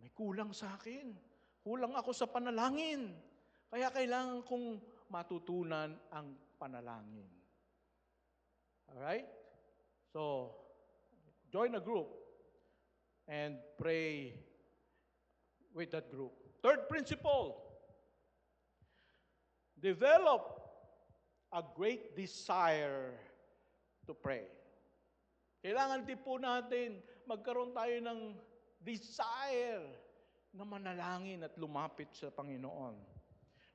may kulang sa akin. Kulang ako sa panalangin. Kaya kailangan kong matutunan ang panalangin. Alright? So, join a group and pray with that group. Third principle, develop a great desire to pray. Kailangan din po natin magkaroon tayo ng desire na manalangin at lumapit sa Panginoon.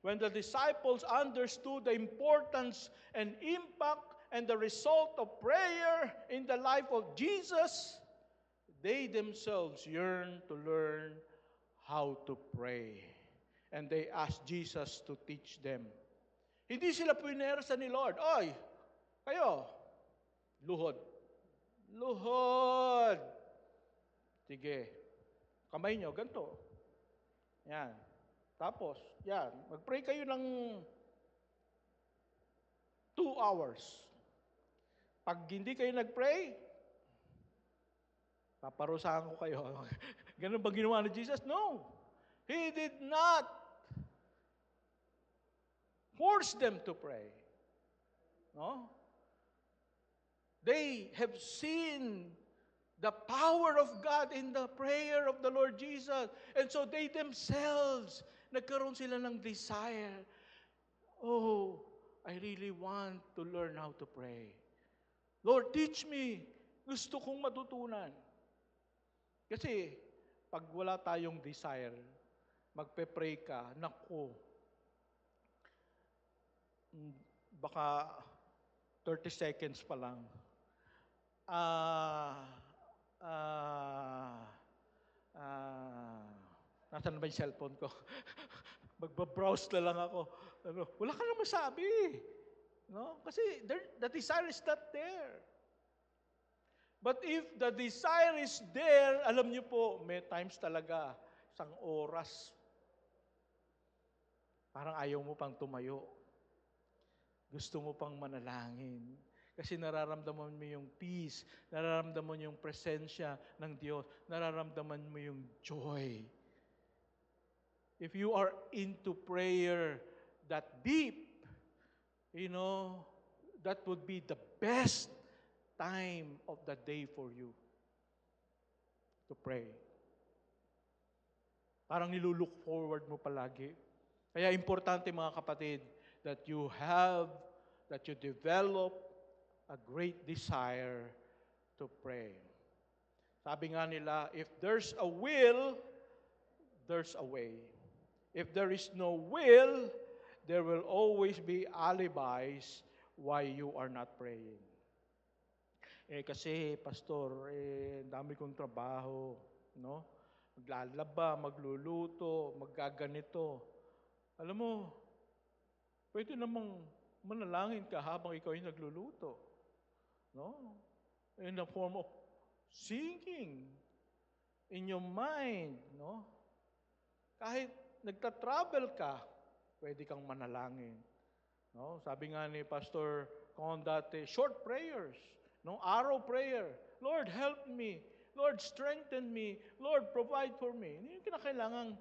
When the disciples understood the importance and impact and the result of prayer in the life of Jesus, they themselves yearned to learn how to pray. And they asked Jesus to teach them. Hindi sila pinersa ni Lord, "Oy, kayo, luhod. Luhod. Sige, kamay nyo, ganito. Yan. Tapos, yan, mag-pray kayo ng 2 hours. Pag hindi kayo nag-pray, paparusahan ko kayo." Ganun ba ginawa ni Jesus? No. He did not force them to pray. No? They have seen the power of God in the prayer of the Lord Jesus. And so they themselves, nagkaroon sila ng desire. Oh, I really want to learn how to pray. Lord, teach me. Gusto kong matutunan. Kasi, pag wala tayong desire, magpe-pray ka, naku, baka 30 seconds pa lang. Nasaan ba yung cellphone ko? Magbabrowse na lang ako. Wala ka na masabi. No? Kasi the desire is not there. But if the desire is there, alam niyo po, may times talaga, 1 oras, parang ayaw mo pang tumayo. Gusto mo pang manalangin. Kasi nararamdaman mo yung peace, nararamdaman mo yung presensya ng Diyos, nararamdaman mo yung joy. If you are into prayer that deep, that would be the best time of the day for you to pray. Parang nilulook forward mo palagi. Kaya importante mga kapatid, that you develop a great desire to pray. Sabi nga nila, if there's a will, there's a way. If there is no will, there will always be alibis why you are not praying. Kasi, pastor, dami kong trabaho, no? Maglalaba, magluluto, maggaganito. Alam mo, pwede namang manalangin ka habang ikaw ay nagluluto. No? In the form of singing in your mind. No? Kahit nagta-travel ka, pwede kang manalangin. No? Sabi nga ni Pastor Con dati, short prayers. No? Arrow prayer. Lord, help me. Lord, strengthen me. Lord, provide for me. Hindi yung kinakailangang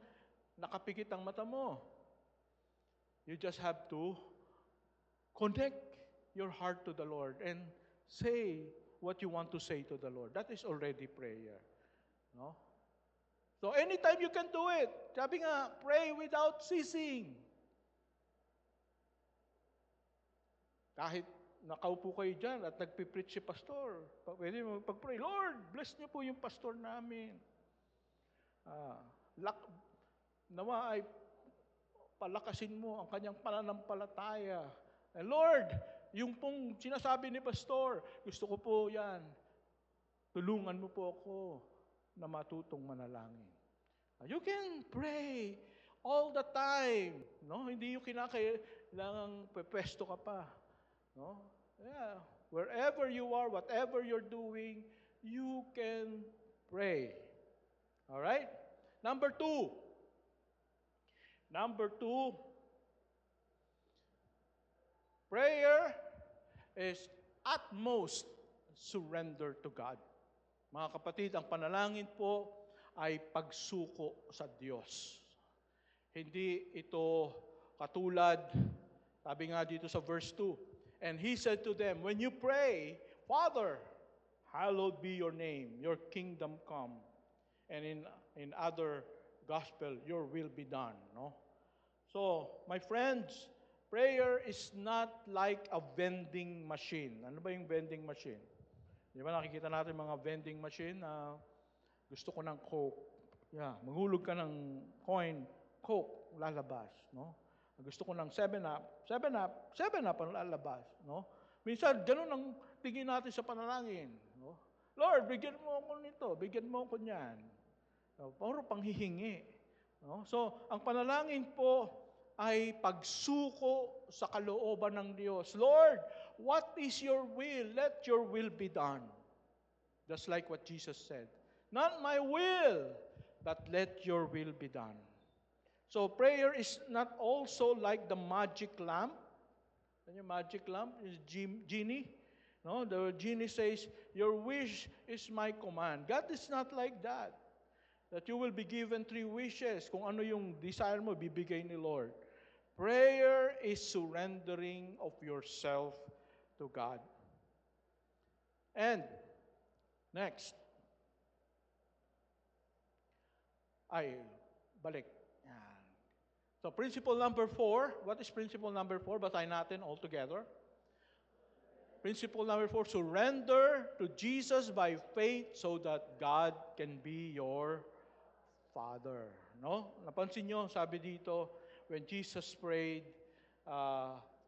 nakapikit ang mata mo. You just have to connect your heart to the Lord and say what you want to say to the Lord. That is already prayer. No? So anytime you can do it. Sabi nga, pray without ceasing. Kahit nakaupo kayo dyan at nagpipreach si pastor, pwede mo pag-pray, Lord, bless niyo po yung pastor namin. Nawa ay palakasin mo ang kanyang pananampalataya. And Lord, yung pong sinasabi ni pastor, gusto ko po yan. Tulungan mo po ako na matutong manalangin. You can pray all the time. No? Hindi yung kinakailangang pwesto ka pa. No? Yeah. Wherever you are, whatever you're doing, you can pray. All right? Number two, prayer is utmost surrender to God. Mga kapatid, ang panalangin po ay pagsuko sa Diyos. Hindi ito katulad, sabi nga dito sa verse 2, and He said to them, when you pray, Father, hallowed be your name, your kingdom come. And in other gospel, your will be done. No? So, my friends, prayer is not like a vending machine. Ano ba yung vending machine? Di ba nakikita natin mga vending machine na gusto ko ng Coke. Yeah, maghulog ka ng coin, Coke, lalabas. No? Gusto ko ng 7-Up, 7-Up ang lalabas. No? Minsan, ganun ang tingin natin sa panalangin. No? Lord, bigyan mo ako nito, bigyan mo ako niyan. Puro panghihingi. No? So, ang panalangin po ay pagsuko sa kalooban ng Diyos. Lord, what is your will? Let your will be done. Just like what Jesus said. Not my will, but let your will be done. So, prayer is not also like the magic lamp. Ano yung magic lamp? Is genie. No? The genie says, your wish is my command. God is not like that. That you will be given 3 wishes. Kung ano yung desire mo, bibigay ni Lord. Prayer is surrendering of yourself to God. And, next. Balik. Yan. So, principle number 4. What is principle number 4? Basahin natin all together. Principle number 4, surrender to Jesus by faith so that God can be your Father. No? Napansin nyo, sabi dito, when Jesus prayed,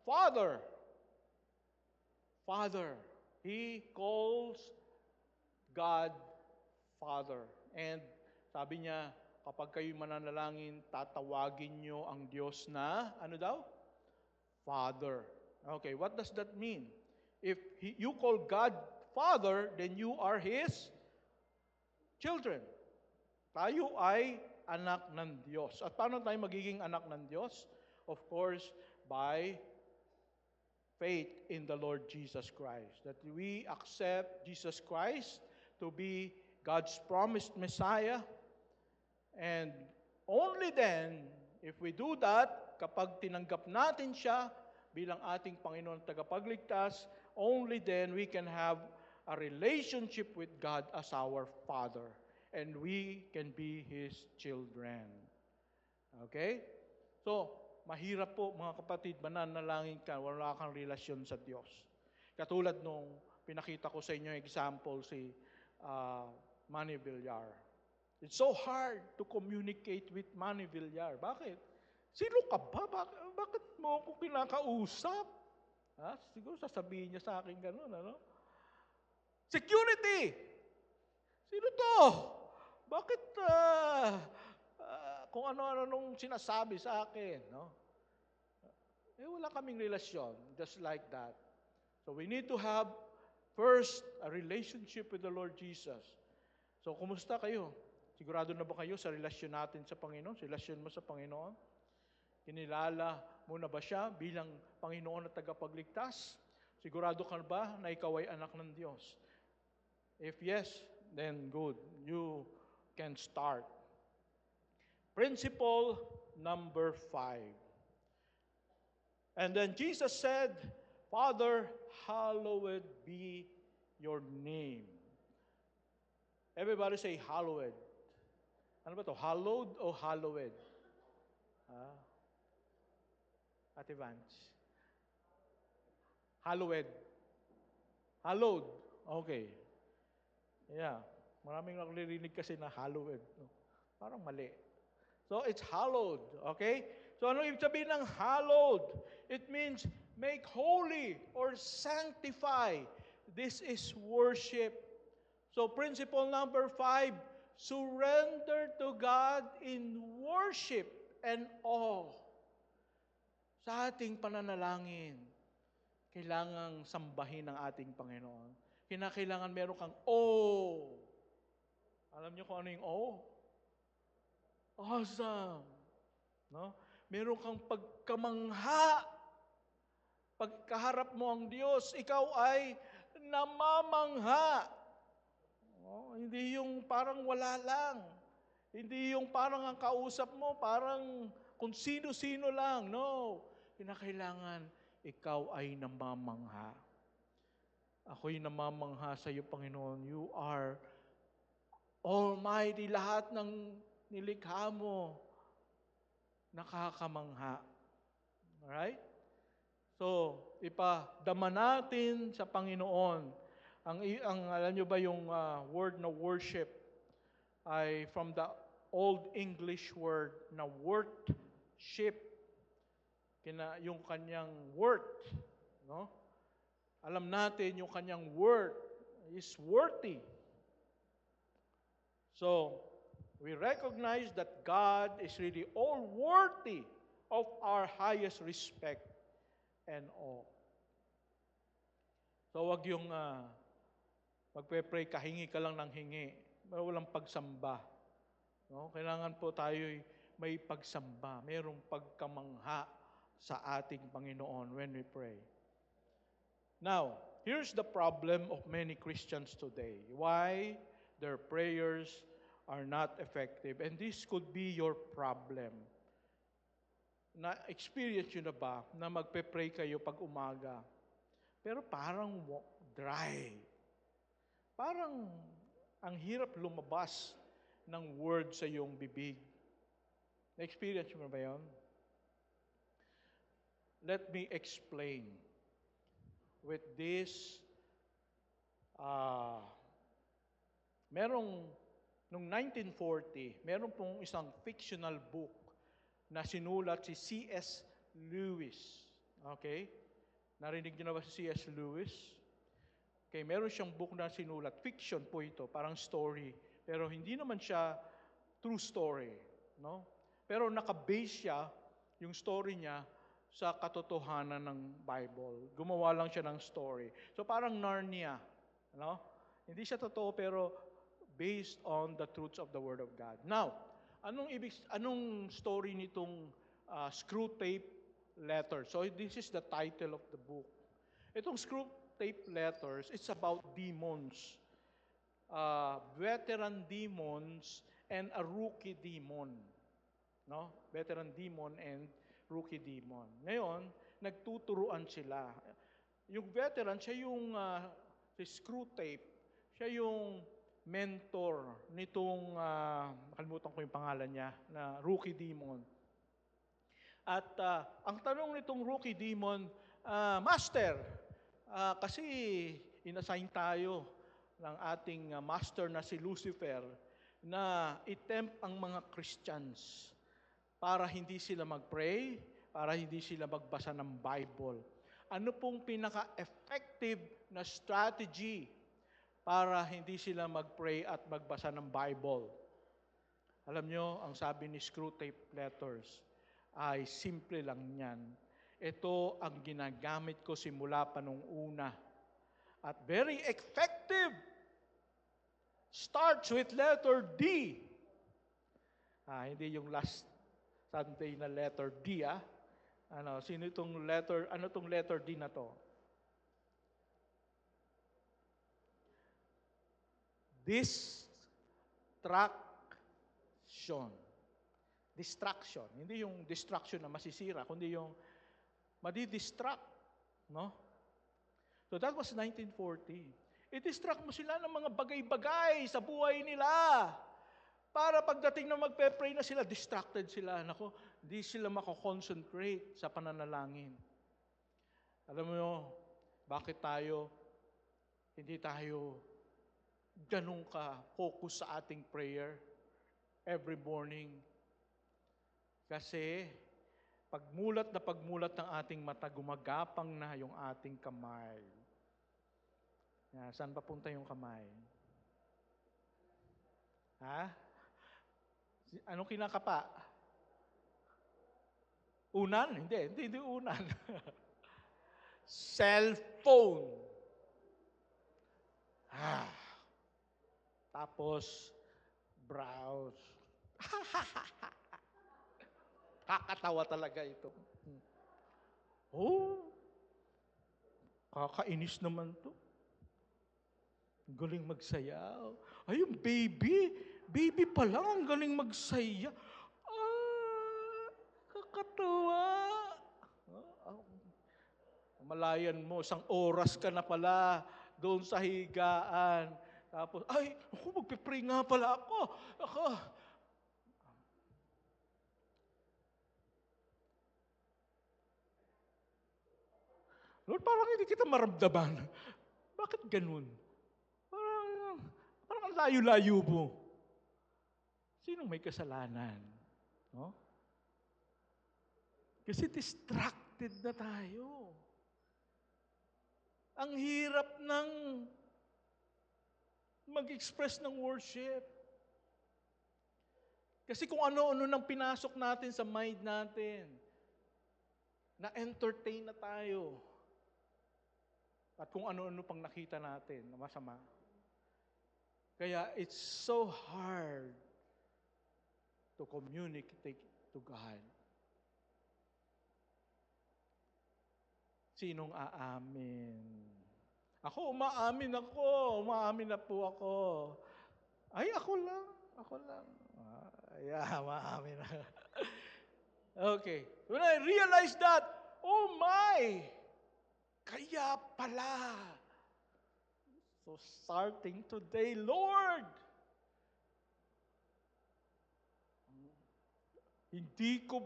Father, He calls God Father. And sabi niya, kapag kayo mananalangin, tatawagin nyo ang Diyos na, ano daw? Father. Okay, what does that mean? If you call God Father, then you are His children. Tayo ay anak ng Diyos. At paano tayo magiging anak ng Diyos? Of course, by faith in the Lord Jesus Christ. That we accept Jesus Christ to be God's promised Messiah. And only then, if we do that, kapag tinanggap natin siya bilang ating Panginoon at tagapagligtas, only then we can have a relationship with God as our Father. And we can be His children. Okay? So, mahirap po mga kapatid, mananalangin ka, wala kang relasyon sa Diyos. Katulad nung pinakita ko sa inyo example si Manny Villar. It's so hard to communicate with Manny Villar. Bakit? Sino ka ba? Bakit mo ako kinakausap? Siguro sasabihin niya sa akin gano'n, ano? Security! Sino to? Bakit kung ano-ano nung sinasabi sa akin, no? Wala kaming relasyon, just like that. So we need to have first a relationship with the Lord Jesus. So kumusta kayo? Sigurado na ba kayo sa relasyon natin sa Panginoon? Sa relasyon mo sa Panginoon? Kinilala mo na ba siya bilang Panginoon at tagapagligtas? Sigurado ka ba na ikaw ay anak ng Diyos? If yes, then good. You can start. Principle number 5. And then Jesus said, Father, hallowed be your name. Everybody say hallowed. Ano ba to? Hallowed o hallowed? Ate Vance. Hallowed. Hallowed. Okay. Yeah. Maraming naglirinig kasi na hallowed. No? Parang mali. So, it's hallowed. Okay? So, ano ibig sabihin ng hallowed? It means make holy or sanctify. This is worship. So, principle number 5, surrender to God in worship and awe. Sa ating pananalangin, kailangang sambahin ang ating Panginoon. Kinakailangan meron kang awe. Alam niyo kung ano yung awe? Awesome. No? Meron kang pagkamangha. Pagkaharap mo ang Diyos, ikaw ay namamangha. Hindi yung parang wala lang. Hindi yung parang ang kausap mo, parang kung sino-sino lang. No. Kinakailangan, ikaw ay namamangha. Ako'y namamangha sa iyo, Panginoon. You are Almighty. Lahat ng nilikha mo, nakakamangha. Alright? So, ipadama natin sa Panginoon. Ang alam nyo ba yung word na worship ay from the Old English word na worship. Yung kanyang worth. No? Alam natin yung kanyang worth is worthy. So, we recognize that God is really all worthy of our highest respect and awe. So, wag yung magpe-pray ka, hingi ka lang ng hingi. Walang pagsamba. No? Kailangan po tayo may pagsamba. Mayroong pagkamangha sa ating Panginoon when we pray. Now, here's the problem of many Christians today. Why their prayers are not effective. And this could be your problem. Na-experience nyo na ba na magpe-pray kayo pag umaga? Pero parang dry. Parang ang hirap lumabas ng word sa iyong bibig. Na-experience mo ba yun? Let me explain. With this, noong 1940, meron pong isang fictional book na sinulat si C.S. Lewis. Okay? Narinig niyo na ba si C.S. Lewis? Okay, meron siyang book na sinulat. Fiction po ito, parang story. Pero hindi naman siya true story. No? Pero naka-base siya, yung story niya, sa katotohanan ng Bible. Gumawa lang siya ng story. So parang Narnia. No? Hindi siya totoo, pero based on the truths of the Word of God. Now, anong story nitong Screwtape Letters? So this is the title of the book. Itong Screwtape Letters, it's about demons. Veteran demons and a rookie demon. No? Veteran demon and rookie demon. Ngayon, nagtuturuan sila. Yung veteran, siya yung si Screwtape, siya yung mentor nitong, nakalimutan ko yung pangalan niya, na rookie demon. At ang tanong nitong rookie demon, Master, kasi inassign tayo ng ating master na si Lucifer na i-tempt ang mga Christians para hindi sila mag-pray, para hindi sila magbasa ng Bible. Ano pong pinaka-effective na strategy para hindi sila mag-pray at magbasa ng Bible? Alam nyo, ang sabi ni Screwtape Letters ay simple lang yan. Ito ang ginagamit ko simula pa nung una. At very effective. Starts with letter D. Hindi yung last Sunday na letter D, sino itong letter, ano itong letter D na to? Distraction. Hindi yung distraction na masisira, kundi yung madi-distract. No? So that was 1940. I-distract mo sila ng mga bagay-bagay sa buhay nila. Para pagdating na magpe-pray na sila, distracted sila. Nako, di sila mako-concentrate sa pananalangin. Alam mo, Bakit hindi tayo ganun ka-focus sa ating prayer every morning? Kasi pagmulat ng ating mata, gumagapang na yung ating kamay. Saan papunta yung kamay? Ha? Anong kinakapa? Unan? Hindi unan. Cellphone. Tapos, browse. Kakatawa talaga ito. Oh, kakainis naman to. Galing magsayaw. Ay, yung baby pa lang, ang galing magsaya. Kakatawa. Malayan mo, 1 oras ka na pala doon sa higaan. Tapos, magpipray nga pala ako. Lord, parang hindi kita maramdaman. Bakit ganun? Parang ang layo-layo mo. Sinong may kasalanan? No? Kasi distracted na tayo. Ang hirap ng mag-express ng worship. Kasi kung ano-ano nang pinasok natin sa mind natin, na-entertain na tayo. At kung ano-ano pang nakita natin na masama. Kaya it's so hard to communicate to God. Sinong aamin? Umaamin na po ako. Ay, ako lang. Maamin na. Okay. When I realized that, oh my! Kaya pala. So starting today, Lord, hindi ko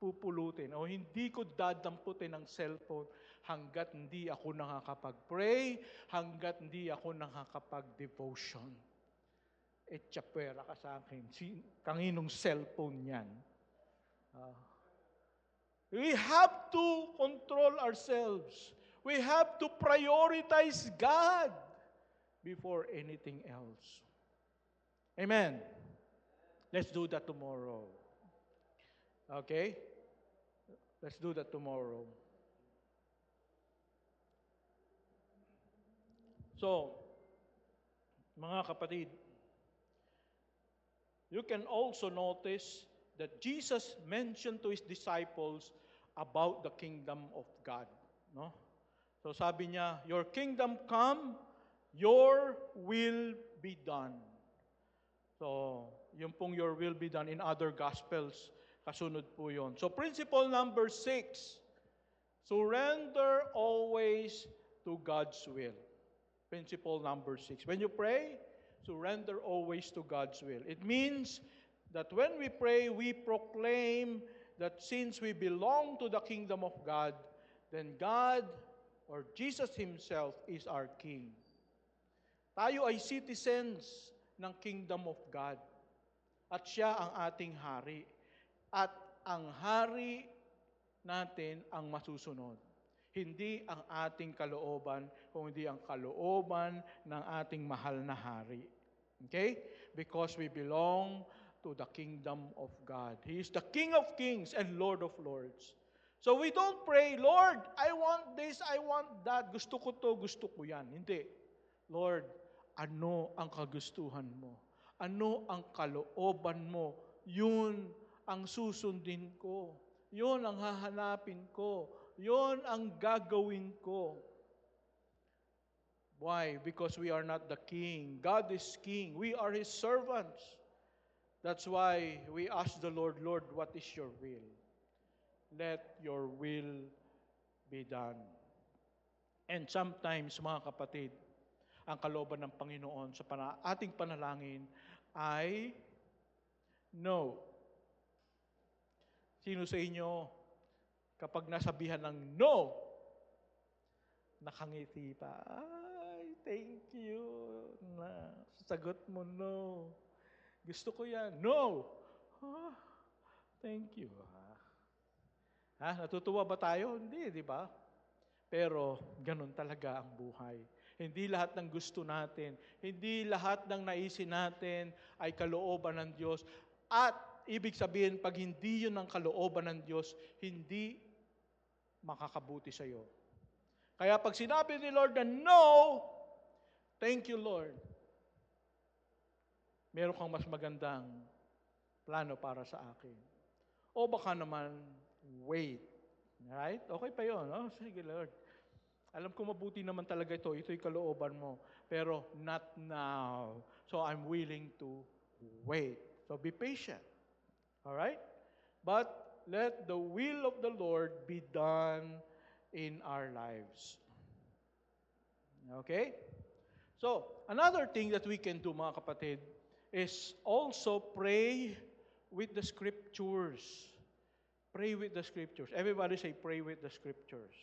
pupulutin o hindi ko dadamputin ng cellphone hanggat hindi ako nakakapag-pray, hanggat hindi ako nakakapag-devotion. Tsapwera ka sa akin. Kanginong cellphone yan? We have to control ourselves. We have to prioritize God before anything else. Amen. Let's do that tomorrow. Okay? Let's do that tomorrow. So, mga kapatid, you can also notice that Jesus mentioned to His disciples about the kingdom of God. No? So sabi niya, your kingdom come, your will be done. So, yung pong your will be done in other gospels, kasunod po yun. So principle number 6, surrender always to God's will. Principle number 6. When you pray, surrender always to God's will. It means that when we pray, we proclaim that since we belong to the kingdom of God, then God or Jesus Himself is our King. Tayo ay citizens ng kingdom of God. At Siya ang ating hari. At ang hari natin ang masusunod. Hindi ang ating kalooban, kundi ang kalooban ng ating mahal na hari. Okay? Because we belong to the kingdom of God. He is the King of kings and Lord of lords. So we don't pray, Lord, I want this, I want that. Gusto ko to, gusto ko yan. Hindi. Lord, ano ang kagustuhan mo? Ano ang kalooban mo? Yun ang susundin ko. Yun ang hahanapin ko. Yun ang gagawin ko. Why? Because we are not the king. God is king. We are His servants. That's why we ask the Lord, Lord, what is your will? Let your will be done. And sometimes, mga kapatid, ang kalooban ng Panginoon sa ating panalangin ay no. Sino sa inyo, kapag nasabihan ng no, nakangiti pa. Ay, thank you na sagot mo, no. Gusto ko yan. No! Ah, thank you. Natutuwa ba tayo? Hindi, di ba? Pero ganun talaga ang buhay. Hindi lahat ng gusto natin, hindi lahat ng naisin natin ay kalooban ng Diyos. At ibig sabihin, pag hindi yun ang kalooban ng Diyos, hindi makakabuti sa iyo. Kaya pag sinabi ni Lord na no, thank you Lord. Meron kang mas magandang plano para sa akin. O baka naman, wait. Right? Okay pa yun, no? Sige Lord. Alam ko mabuti naman talaga ito. Ito'y kalooban mo. Pero not now. So I'm willing to wait. So be patient. Alright? But let the will of the Lord be done in our lives. Okay? So, another thing that we can do, mga kapatid, is also pray with the Scriptures. Pray with the Scriptures. Everybody say, pray with the Scriptures.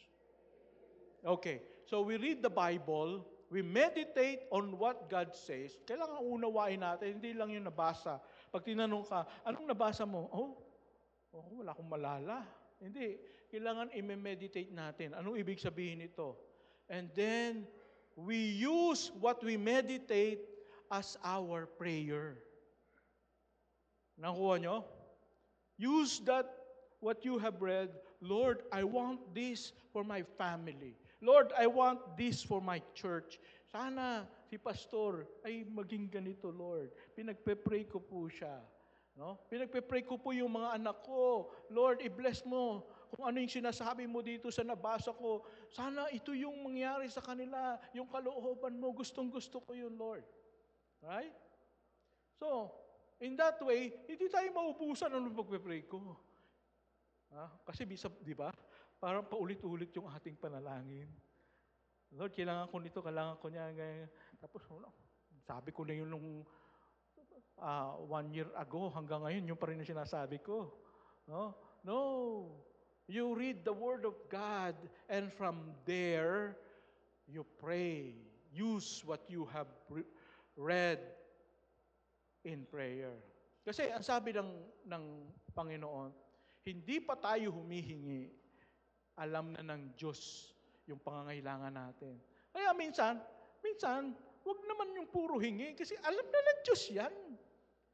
Okay, so we read the Bible, we meditate on what God says. Kailangan unawain natin, hindi lang yung nabasa. Pag tinanong ka, anong nabasa mo? Wala akong malala. Hindi, kailangan i-meditate natin. Anong ibig sabihin nito? And then, we use what we meditate as our prayer. Nakuha nyo? Use that, what you have read, Lord, I want this for my family. Lord, I want this for my church. Sana si pastor ay maging ganito, Lord. Pinagpe-pray ko po siya. No? Pinagpe-pray ko po yung mga anak ko. Lord, i-bless mo kung ano yung sinasabi mo dito sa nabasa ko. Sana ito yung mangyari sa kanila. Yung kalooban mo, gustong-gusto ko yun, Lord. Right? So, in that way, hindi tayo maubusan ng pagpe-pray ko. Kasi di ba? Parang paulit-ulit yung ating panalangin. Lord, kailangan ko nito, kailangan ko niya. Tapos, sabi ko na yun nung 1 year ago, hanggang ngayon, yung pa rin yung sinasabi ko. No. You read the Word of God, and from there, you pray. Use what you have read in prayer. Kasi ang sabi ng Panginoon, hindi pa tayo humihingi, alam na ng Diyos yung pangangailangan natin. Kaya minsan, wag naman yung puro hingi kasi alam na ng Diyos yan.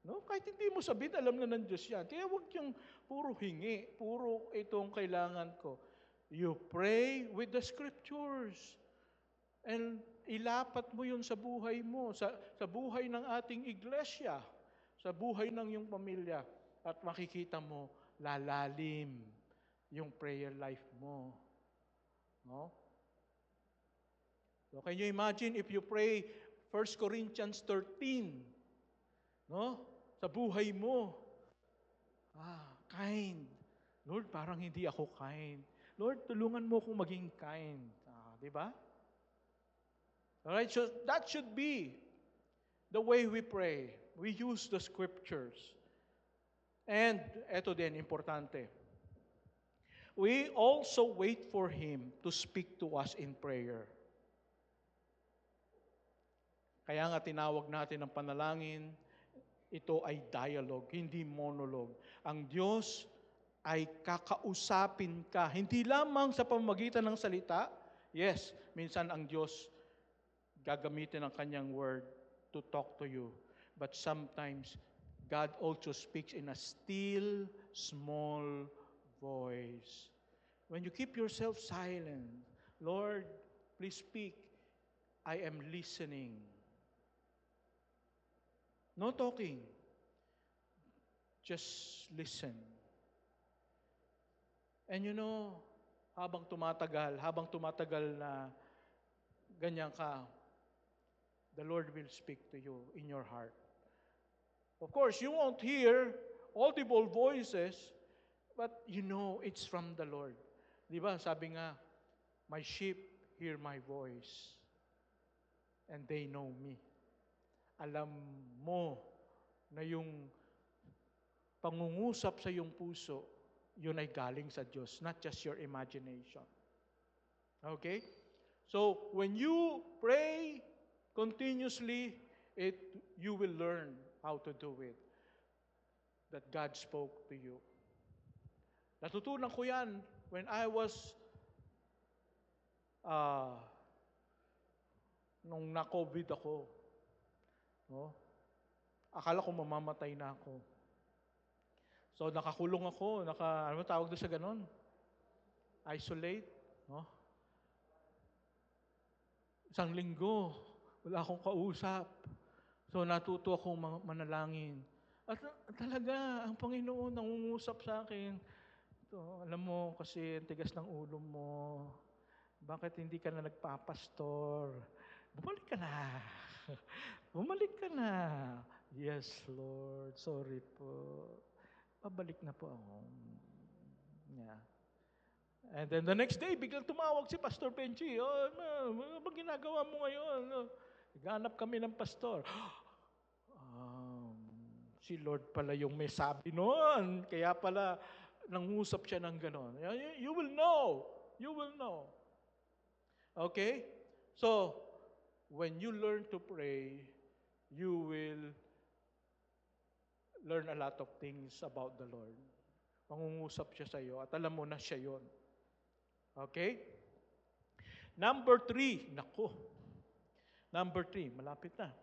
No? Kahit hindi mo sabihin, alam na ng Diyos yan. Kaya wag yung puro hingi, puro itong kailangan ko. You pray with the Scriptures. And ilapat mo yun sa buhay mo, sa buhay ng ating iglesia, sa buhay ng iyong pamilya. At makikita mo, lalalim yung prayer life mo. No? So can you imagine if you pray 1 Corinthians 13, no? Sa buhay mo. Kind. Lord, parang hindi ako kind. Lord, tulungan mo akong maging kind. Di ba? Alright, so that should be the way we pray. We use the Scriptures. And, eto din, importante. We also wait for Him to speak to us in prayer. Kaya nga tinawag natin ang panalangin, ito ay dialogue, hindi monologue. Ang Diyos ay kakausapin ka, hindi lamang sa pamamagitan ng salita. Yes, minsan ang Diyos gagamitin ang Kanyang word to talk to you. But sometimes, God also speaks in a still, small voice. When you keep yourself silent, Lord, please speak. I am listening. No talking. Just listen. And you know, habang tumatagal na ganyan ka, the Lord will speak to you in your heart. Of course, you won't hear audible voices, but you know it's from the Lord. Di ba? Sabi nga, my sheep hear my voice, and they know me. Alam mo na yung pangungusap sa iyong puso, yun ay galing sa Diyos, not just your imagination. Okay? So, when you pray continuously, you will learn how to do it. That God spoke to you. Natutunan ko yan when I was, nung na-COVID ako. No? Akala ko mamamatay na ako. So, nakakulong ako. Ano tawag doon sa ganon? Isolate. No? Isang linggo, wala akong kausap. So, natuto akong manalangin. At talaga, ang Panginoon nangungusap sa akin. Ito, alam mo, kasi tigas ng ulo mo. Bakit hindi ka na nagpapastor? Bumalik ka na. Bumalik ka na. Yes, Lord. Sorry po. Pabalik na po ako. Yeah. And then the next day, biglang tumawag si Pastor Benji. Ano ba ginagawa mo ngayon? Naghanap kami ng pastor. Si Lord pala yung may sabi noon. Kaya pala, nangusap siya ng ganon. You will know. You will know. Okay? So, when you learn to pray, you will learn a lot of things about the Lord. Mangungusap siya sa iyo at alam mo na siya yon. Okay? Number 3. Nako. Number 3. Malapit na.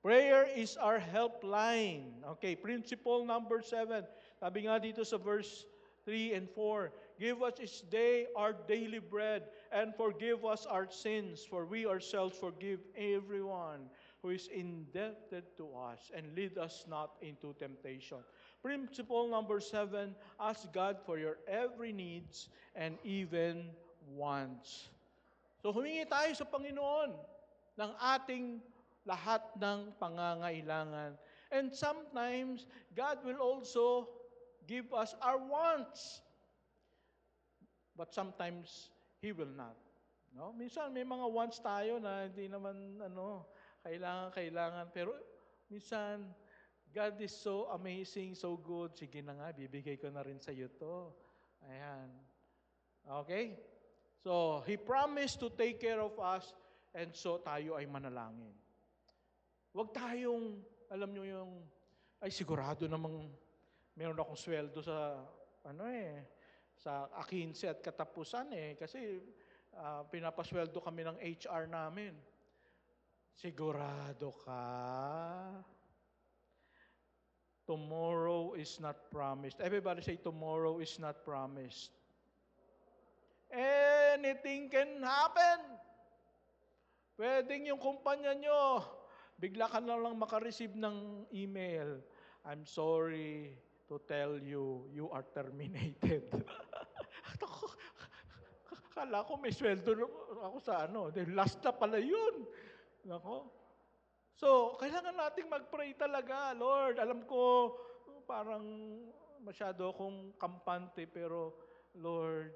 Prayer is our helpline. Okay, principle number 7. Sabi nga dito sa verse 3 and 4, give us each day our daily bread and forgive us our sins, for we ourselves forgive everyone who is indebted to us, and lead us not into temptation. Principle number 7, ask God for your every needs and even wants. So humingi tayo sa Panginoon ng ating lahat ng pangangailangan. And sometimes, God will also give us our wants. But sometimes, He will not. No? Minsan, may mga wants tayo na hindi naman kailangan. Pero minsan, God is so amazing, so good. Sige na nga, bibigay ko na rin sa iyo to. Ayan. Okay? So, He promised to take care of us, and so tayo ay manalangin. Huwag tayong, alam nyo yung, ay sigurado namang meron akong sweldo sa, sa akinse at katapusan kasi pinapasweldo kami ng HR namin. Sigurado ka? Tomorrow is not promised. Everybody say, tomorrow is not promised. Anything can happen. Pwedeng yung kumpanya nyo, bigla ka na lang makareceive ng email. I'm sorry to tell you, you are terminated. Akala ko may sweldo ako sa last na pala yun. Nako. So, kailangan nating mag-pray talaga. Lord, alam ko, parang masyado akong kampante, pero Lord,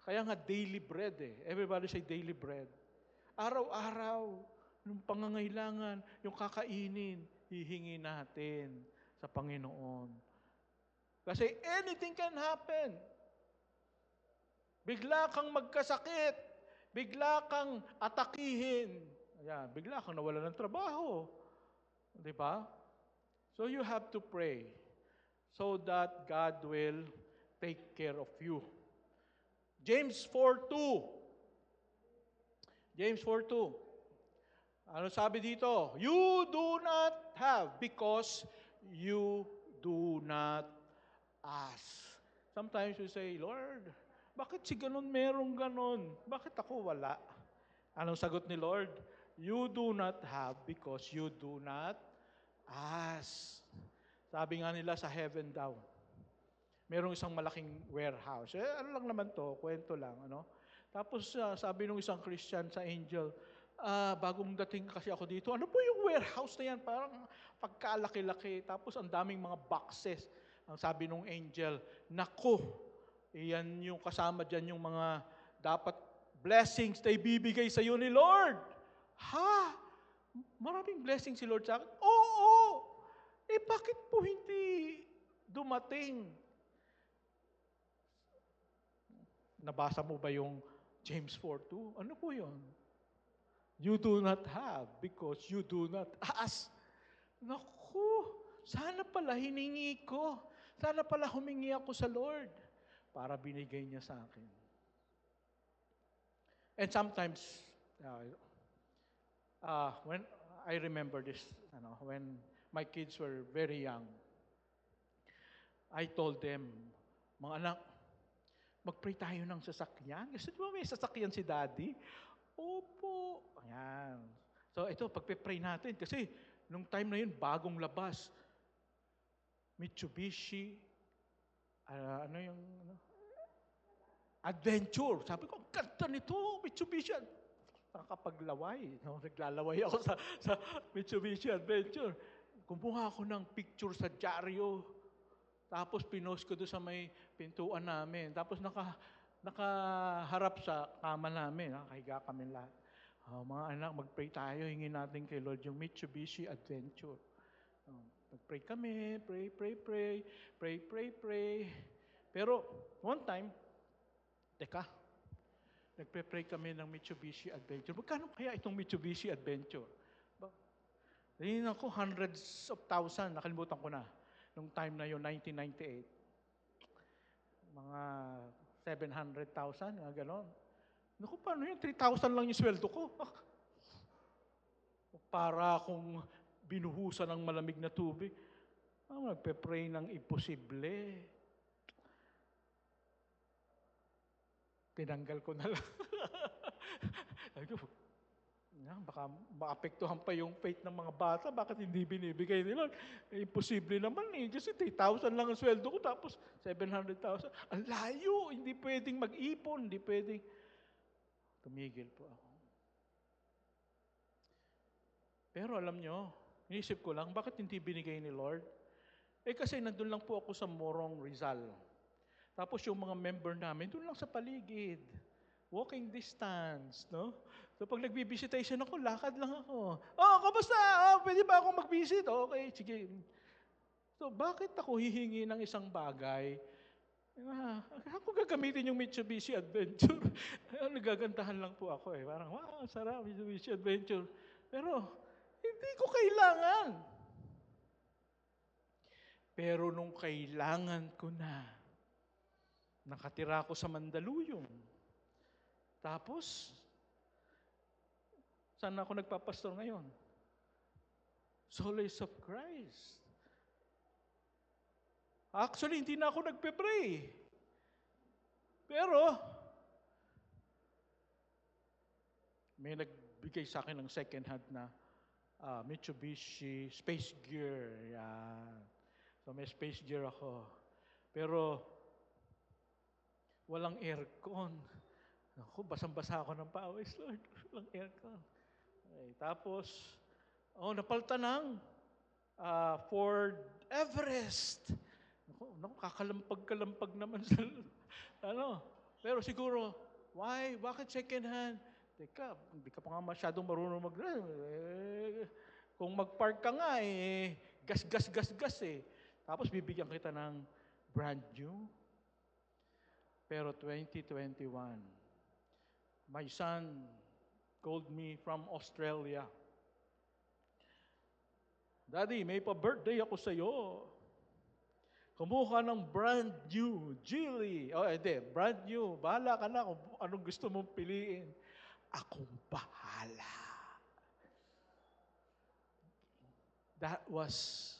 kaya nga daily bread Everybody say daily bread. Araw-araw, yung pangangailangan, yung kakainin, hihingi natin sa Panginoon. Kasi anything can happen. Bigla kang magkasakit, bigla kang atakihin, bigla kang nawala ng trabaho. Di ba? So you have to pray so that God will take care of you. James 4:2. James 4:2. Ano sabi dito? You do not have because you do not ask. Sometimes we say, Lord, bakit si ganon merong ganon? Bakit ako wala? Anong sagot ni Lord? You do not have because you do not ask. Sabi nga nila sa heaven daw, merong isang malaking warehouse. Ano lang naman to? Kwento lang. Tapos sabi nung isang Christian sa angel, bagong dating kasi ako dito, ano po yung warehouse na yan? Parang pagkalaki-laki. Tapos ang daming mga boxes. Ang sabi nung angel, naku, iyan yung kasama dyan yung mga dapat blessings na ibibigay sa iyo ni Lord. Ha? Maraming blessings si Lord sa akin? Oo! Bakit po hindi dumating? Nabasa mo ba yung James 4:2. Ano po yun? You do not have because you do not ask. Naku, sana pala hiningi ko. Sana pala humingi ako sa Lord para binigay niya sa akin. And sometimes, when I remember this, when my kids were very young, I told them, mga anak, mag-pray tayo ng sasakyan. Kasi di ba may sasakyan si Daddy? Opo. Ayan. So ito, pagpe-pray natin. Kasi nung time na yun, bagong labas. Mitsubishi, Adventure. Sabi ko, ang ganda nito, Mitsubishi. Nakapaglaway. No? Naglalaway ako sa Mitsubishi Adventure. Kumuha ako ng picture sa dyaryo. Tapos pinost ko doon sa may pintuan namin. Tapos nakaharap sa kama namin. Nakahiga kami lahat. Mga anak, mag-pray tayo. Hingin natin kay Lord yung Mitsubishi Adventure. Mag-pray kami. Pray. Pero one time, nagpe-pray kami ng Mitsubishi Adventure. Magkano kaya itong Mitsubishi Adventure? Tingin ako, hundreds of thousand. Nakalimutan ko na. Nung time na yun, 1998. Mga 700,000, mga ganon. Naku, paano yun? 3,000 lang yung sweldo ko. Para akong binuhusan ng malamig na tubig. Nagpe-pray ng imposible. Tinanggal ko na lang. Baka maapektuhan pa yung faith ng mga bata. Bakit hindi binibigay nila? Imposible naman eh. Kasi 3,000 lang ang sweldo ko, tapos 700,000. Ang layo! Hindi pwedeng mag-ipon. Hindi pwedeng... Tumigil po ako. Pero alam nyo, inisip ko lang, bakit hindi binigay ni Lord? Kasi nandun lang po ako sa Morong, Rizal. Tapos yung mga member namin, doon lang sa paligid. Walking distance, no? So pag nag-visitation ako, lakad lang ako. Kamusta? Pwede ba akong mag-visit? Okay, sige. So bakit ako hihingi ng isang bagay? Ako gagamitin yung Mitsubishi Adventure. Nagagandahan lang po ako eh. Parang, wow, sarap, Mitsubishi Adventure. Pero, hindi ko kailangan. Pero nung kailangan ko na, nakatira ako sa Mandaluyong. Tapos, saan ako nagpapastor ngayon? Solace of Christ. Actually, hindi na ako nagpe-pray. Pero, may nagbigay sa akin ng second hand na Mitsubishi Space Gear. Yan. So, may Space Gear ako. Pero, walang aircon. Ako, basang-basa ako ng pawis, Lord. Walang aircon. Okay, tapos, napalta ng Ford Everest. Naku, kakalampag-kalampag naman sa, Pero siguro, why? Bakit second hand? Teka, hindi ka pa nga masyadong marunong kung mag-park ka nga, gas eh. Tapos bibigyan kita ng brand new. Pero 2021, my son called me from Australia. Daddy, may pa-birthday ako sa iyo. Kumuha ng brand new Geely. Brand new. Bahala ka na kung anong gusto mong piliin. Akong bahala. That was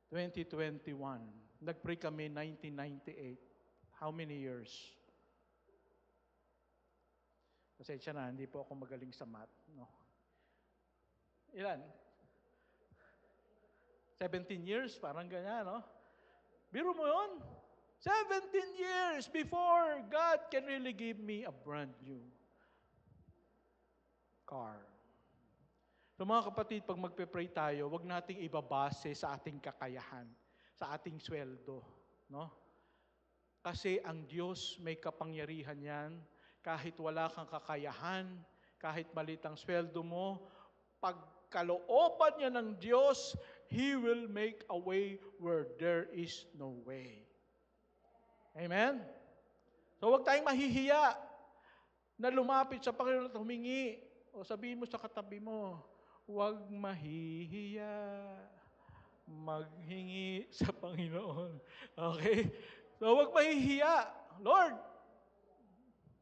2021. Nag-pray kami 1998. How many years? Pasensya na, hindi po ako magaling sa math. No? Ilan? 17 years? Parang ganyan, no? Biro mo yun? 17 years before God can really give me a brand new car. So mga kapatid, pag magpe-pray tayo, wag nating ibabase sa ating kakayahan, sa ating sweldo. No? Kasi ang Diyos may kapangyarihan yan. Kahit wala kang kakayahan, kahit maliit ang sweldo mo, pagkalooban niya ng Diyos, He will make a way where there is no way. Amen? So huwag tayong mahihiya. na lumapit sa Panginoon at humingi. O sabihin mo sa katabi mo, huwag mahihiya maghingi sa Panginoon. Okay? So huwag mahihiya. Lord,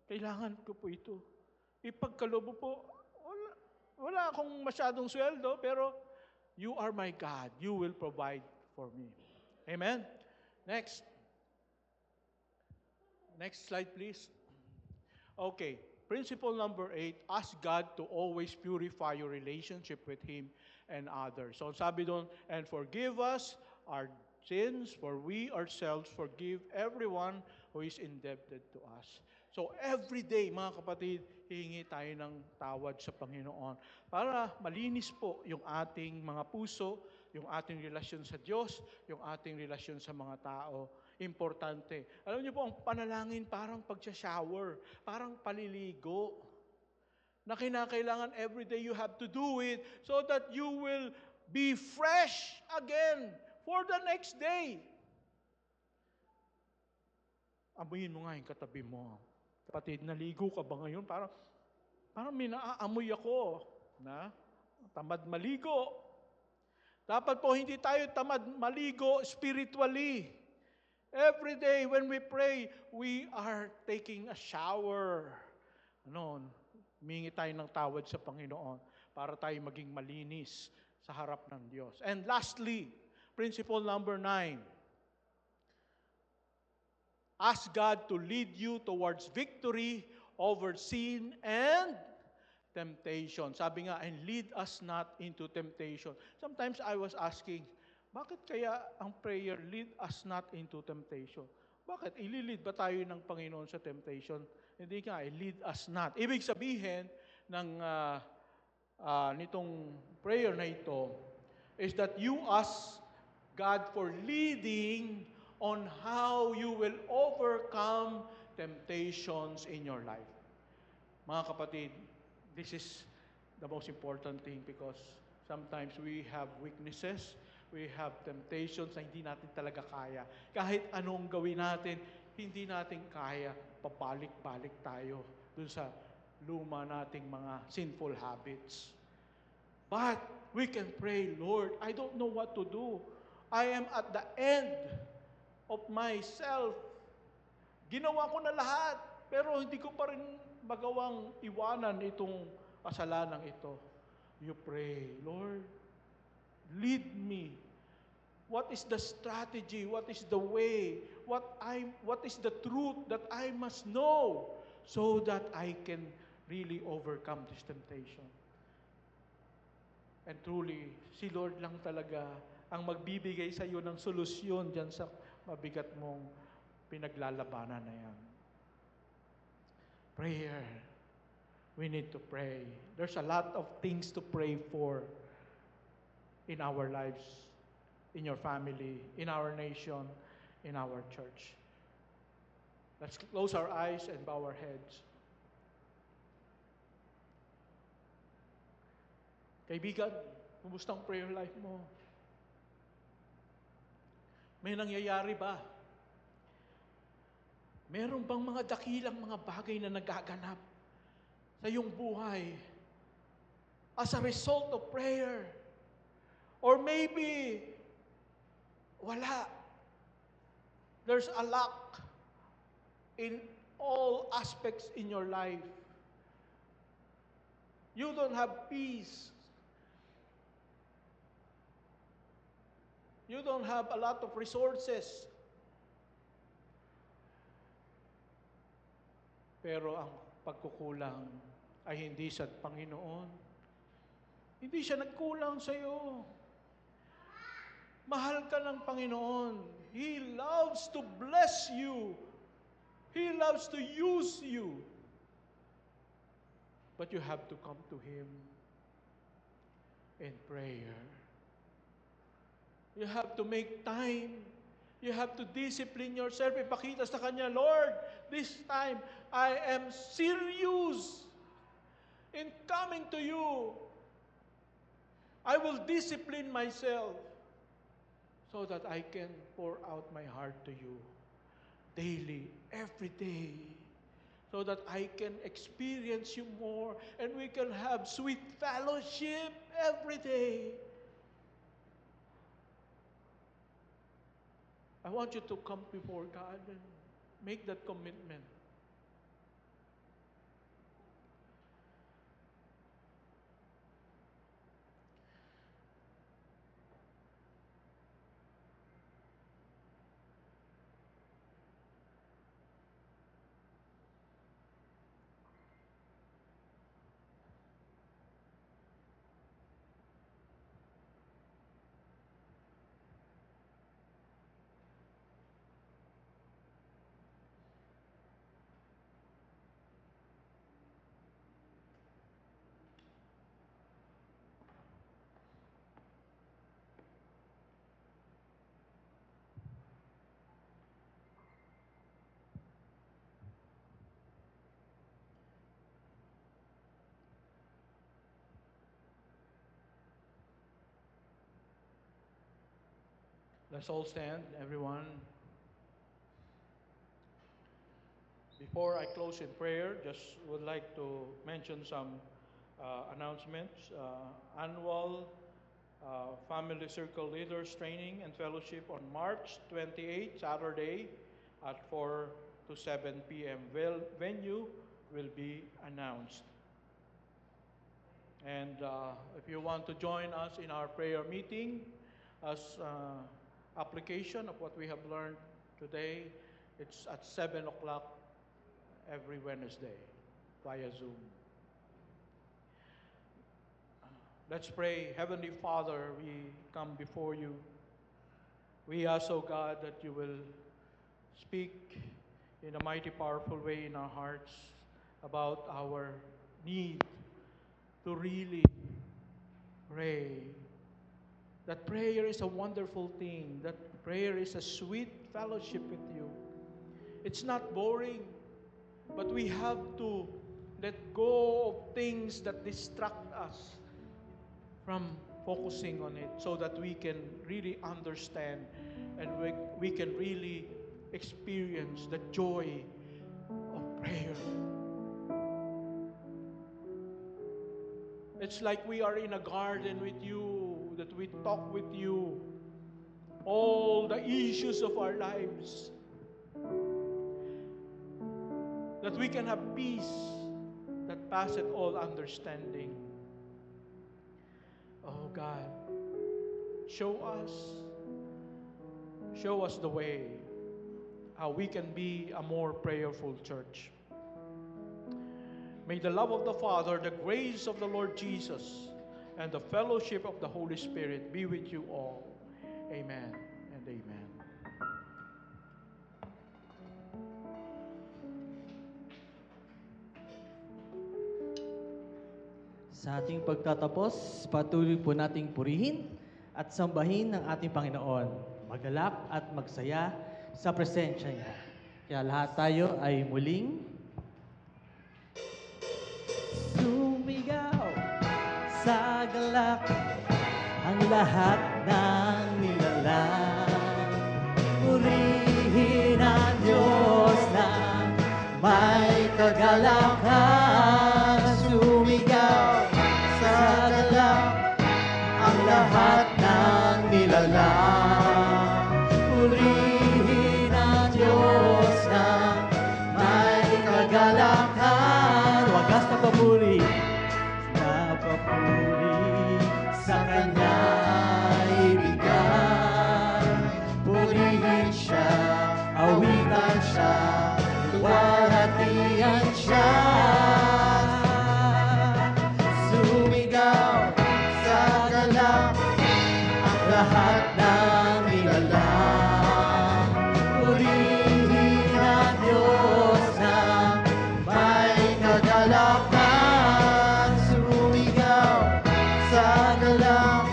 kailangan ko po ito. Ipagkaloob po. Wala akong masyadong sweldo, pero you are my God. You will provide for me. Amen? Next. Next slide, please. Okay. Principle number 8, ask God to always purify your relationship with Him and others. So sabi doon, and forgive us our sins, for we ourselves forgive everyone who is indebted to us. So every day, mga kapatid, hihingi tayo ng tawad sa Panginoon para malinis po yung ating mga puso, yung ating relasyon sa Diyos, yung ating relasyon sa mga tao. Importante. Alam niyo po, ang panalangin parang pag-shower, parang paliligo. Na kinakailangan every day you have to do it so that you will be fresh again for the next day. Amuyin mo nga yung katabi mo. Kapatid, naligo ka ba ngayon? Parang may naaamoy ako. Na? Tamad maligo. Dapat po hindi tayo tamad maligo spiritually. Every day when we pray, we are taking a shower. Humingi tayo ng tawad sa Panginoon para tayo maging malinis sa harap ng Diyos. And lastly, principle number 9. Ask God to lead you towards victory over sin and temptation. Sabi nga, and lead us not into temptation. Sometimes I was asking, bakit kaya ang prayer, lead us not into temptation? Bakit? Ililid ba tayo ng Panginoon sa temptation? Hindi nga, lead us not. Ibig sabihin ng nitong prayer na ito is that you ask God for leading on how you will overcome temptations in your life. Mga kapatid, this is the most important thing because sometimes we have weaknesses, we have temptations na hindi natin talaga kaya. Kahit anong gawin natin, hindi natin kaya. Pabalik-balik tayo dun sa luma nating mga sinful habits. But we can pray, Lord, I don't know what to do. I am at the end of myself. Ginawa ko na lahat, pero hindi ko pa rin magawang iwanan itong kasalanan ito. You pray, Lord, lead me. What is the strategy? What is the way? What is the truth that I must know so that I can really overcome this temptation? And truly, si Lord lang talaga ang magbibigay sa iyo ng solusyon diyan sa mabigat mong pinaglalabanan na yan. Prayer. We need to pray. There's a lot of things to pray for in our lives, in your family, in our nation, in our church. Let's close our eyes and bow our heads. Kaibigan, kumusta ang prayer life mo? May nangyayari ba? Meron bang mga dakilang mga bagay na nagaganap sa iyong buhay as a result of prayer? Or maybe wala. There's a lack in all aspects in your life. You don't have peace. You don't have a lot of resources. Pero ang pagkukulang ay hindi sa Panginoon. Hindi siya nagkulang sa iyo. Mahal ka ng Panginoon. He loves to bless you. He loves to use you. But you have to come to Him in prayer. You have to make time. You have to discipline yourself. Ipakita sa Kanya, Lord, this time, I am serious in coming to you. I will discipline myself so that I can pour out my heart to you daily, every day, so that I can experience you more and we can have sweet fellowship every day. I want you to come before God and make that commitment. Let's all stand, everyone. Before I close in prayer, just would like to mention some announcements. Annual Family Circle Leaders Training and Fellowship on March 28, Saturday at 4 to 7 p.m. Venue will be announced. And if you want to join us in our prayer meeting as application of what we have learned today, it's at 7 o'clock every Wednesday via Zoom. Let's pray. Heavenly Father, we come before you. We ask, O God, that you will speak in a mighty, powerful way in our hearts about our need to really pray. That prayer is a wonderful thing. That prayer is a sweet fellowship with you. It's not boring, but we have to let go of things that distract us from focusing on it so that we can really understand and we can really experience the joy of prayer. It's like we are in a garden with you, that we talk with you all the issues of our lives, that we can have peace that passeth all understanding. Oh God, show us the way, how we can be a more prayerful church. May the love of the Father, the grace of the Lord Jesus, and the fellowship of the Holy Spirit be with you all. Amen and amen. Sa ating pagtatapos, patuloy po nating purihin at sambahin ng ating Panginoon. Magalak at magsaya sa presensya niya. Kaya lahat tayo ay muling sumigaw sa galak ang lahat ng nilalang. Purihin ang Diyos na may kagalakan. Sumigaw sa galak ang lahat ng nilalang. Purihin ang Diyos na may kagalakan. Wagas na papuri sa Kanya ibigay. Purihin siya, awitan siya, luwalhatian siya. Sumigaw sa galak ang lahat ng nilalang. Purihin ang Diyos na may kagalakan. Sumigaw sa galak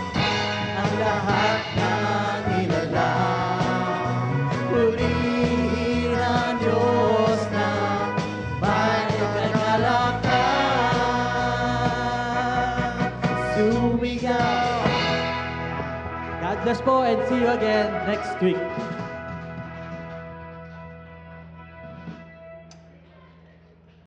ang lahat ng nilalang. Purihin ang Diyos na may kagalakan. Sumigaw. God bless po and see you again next week.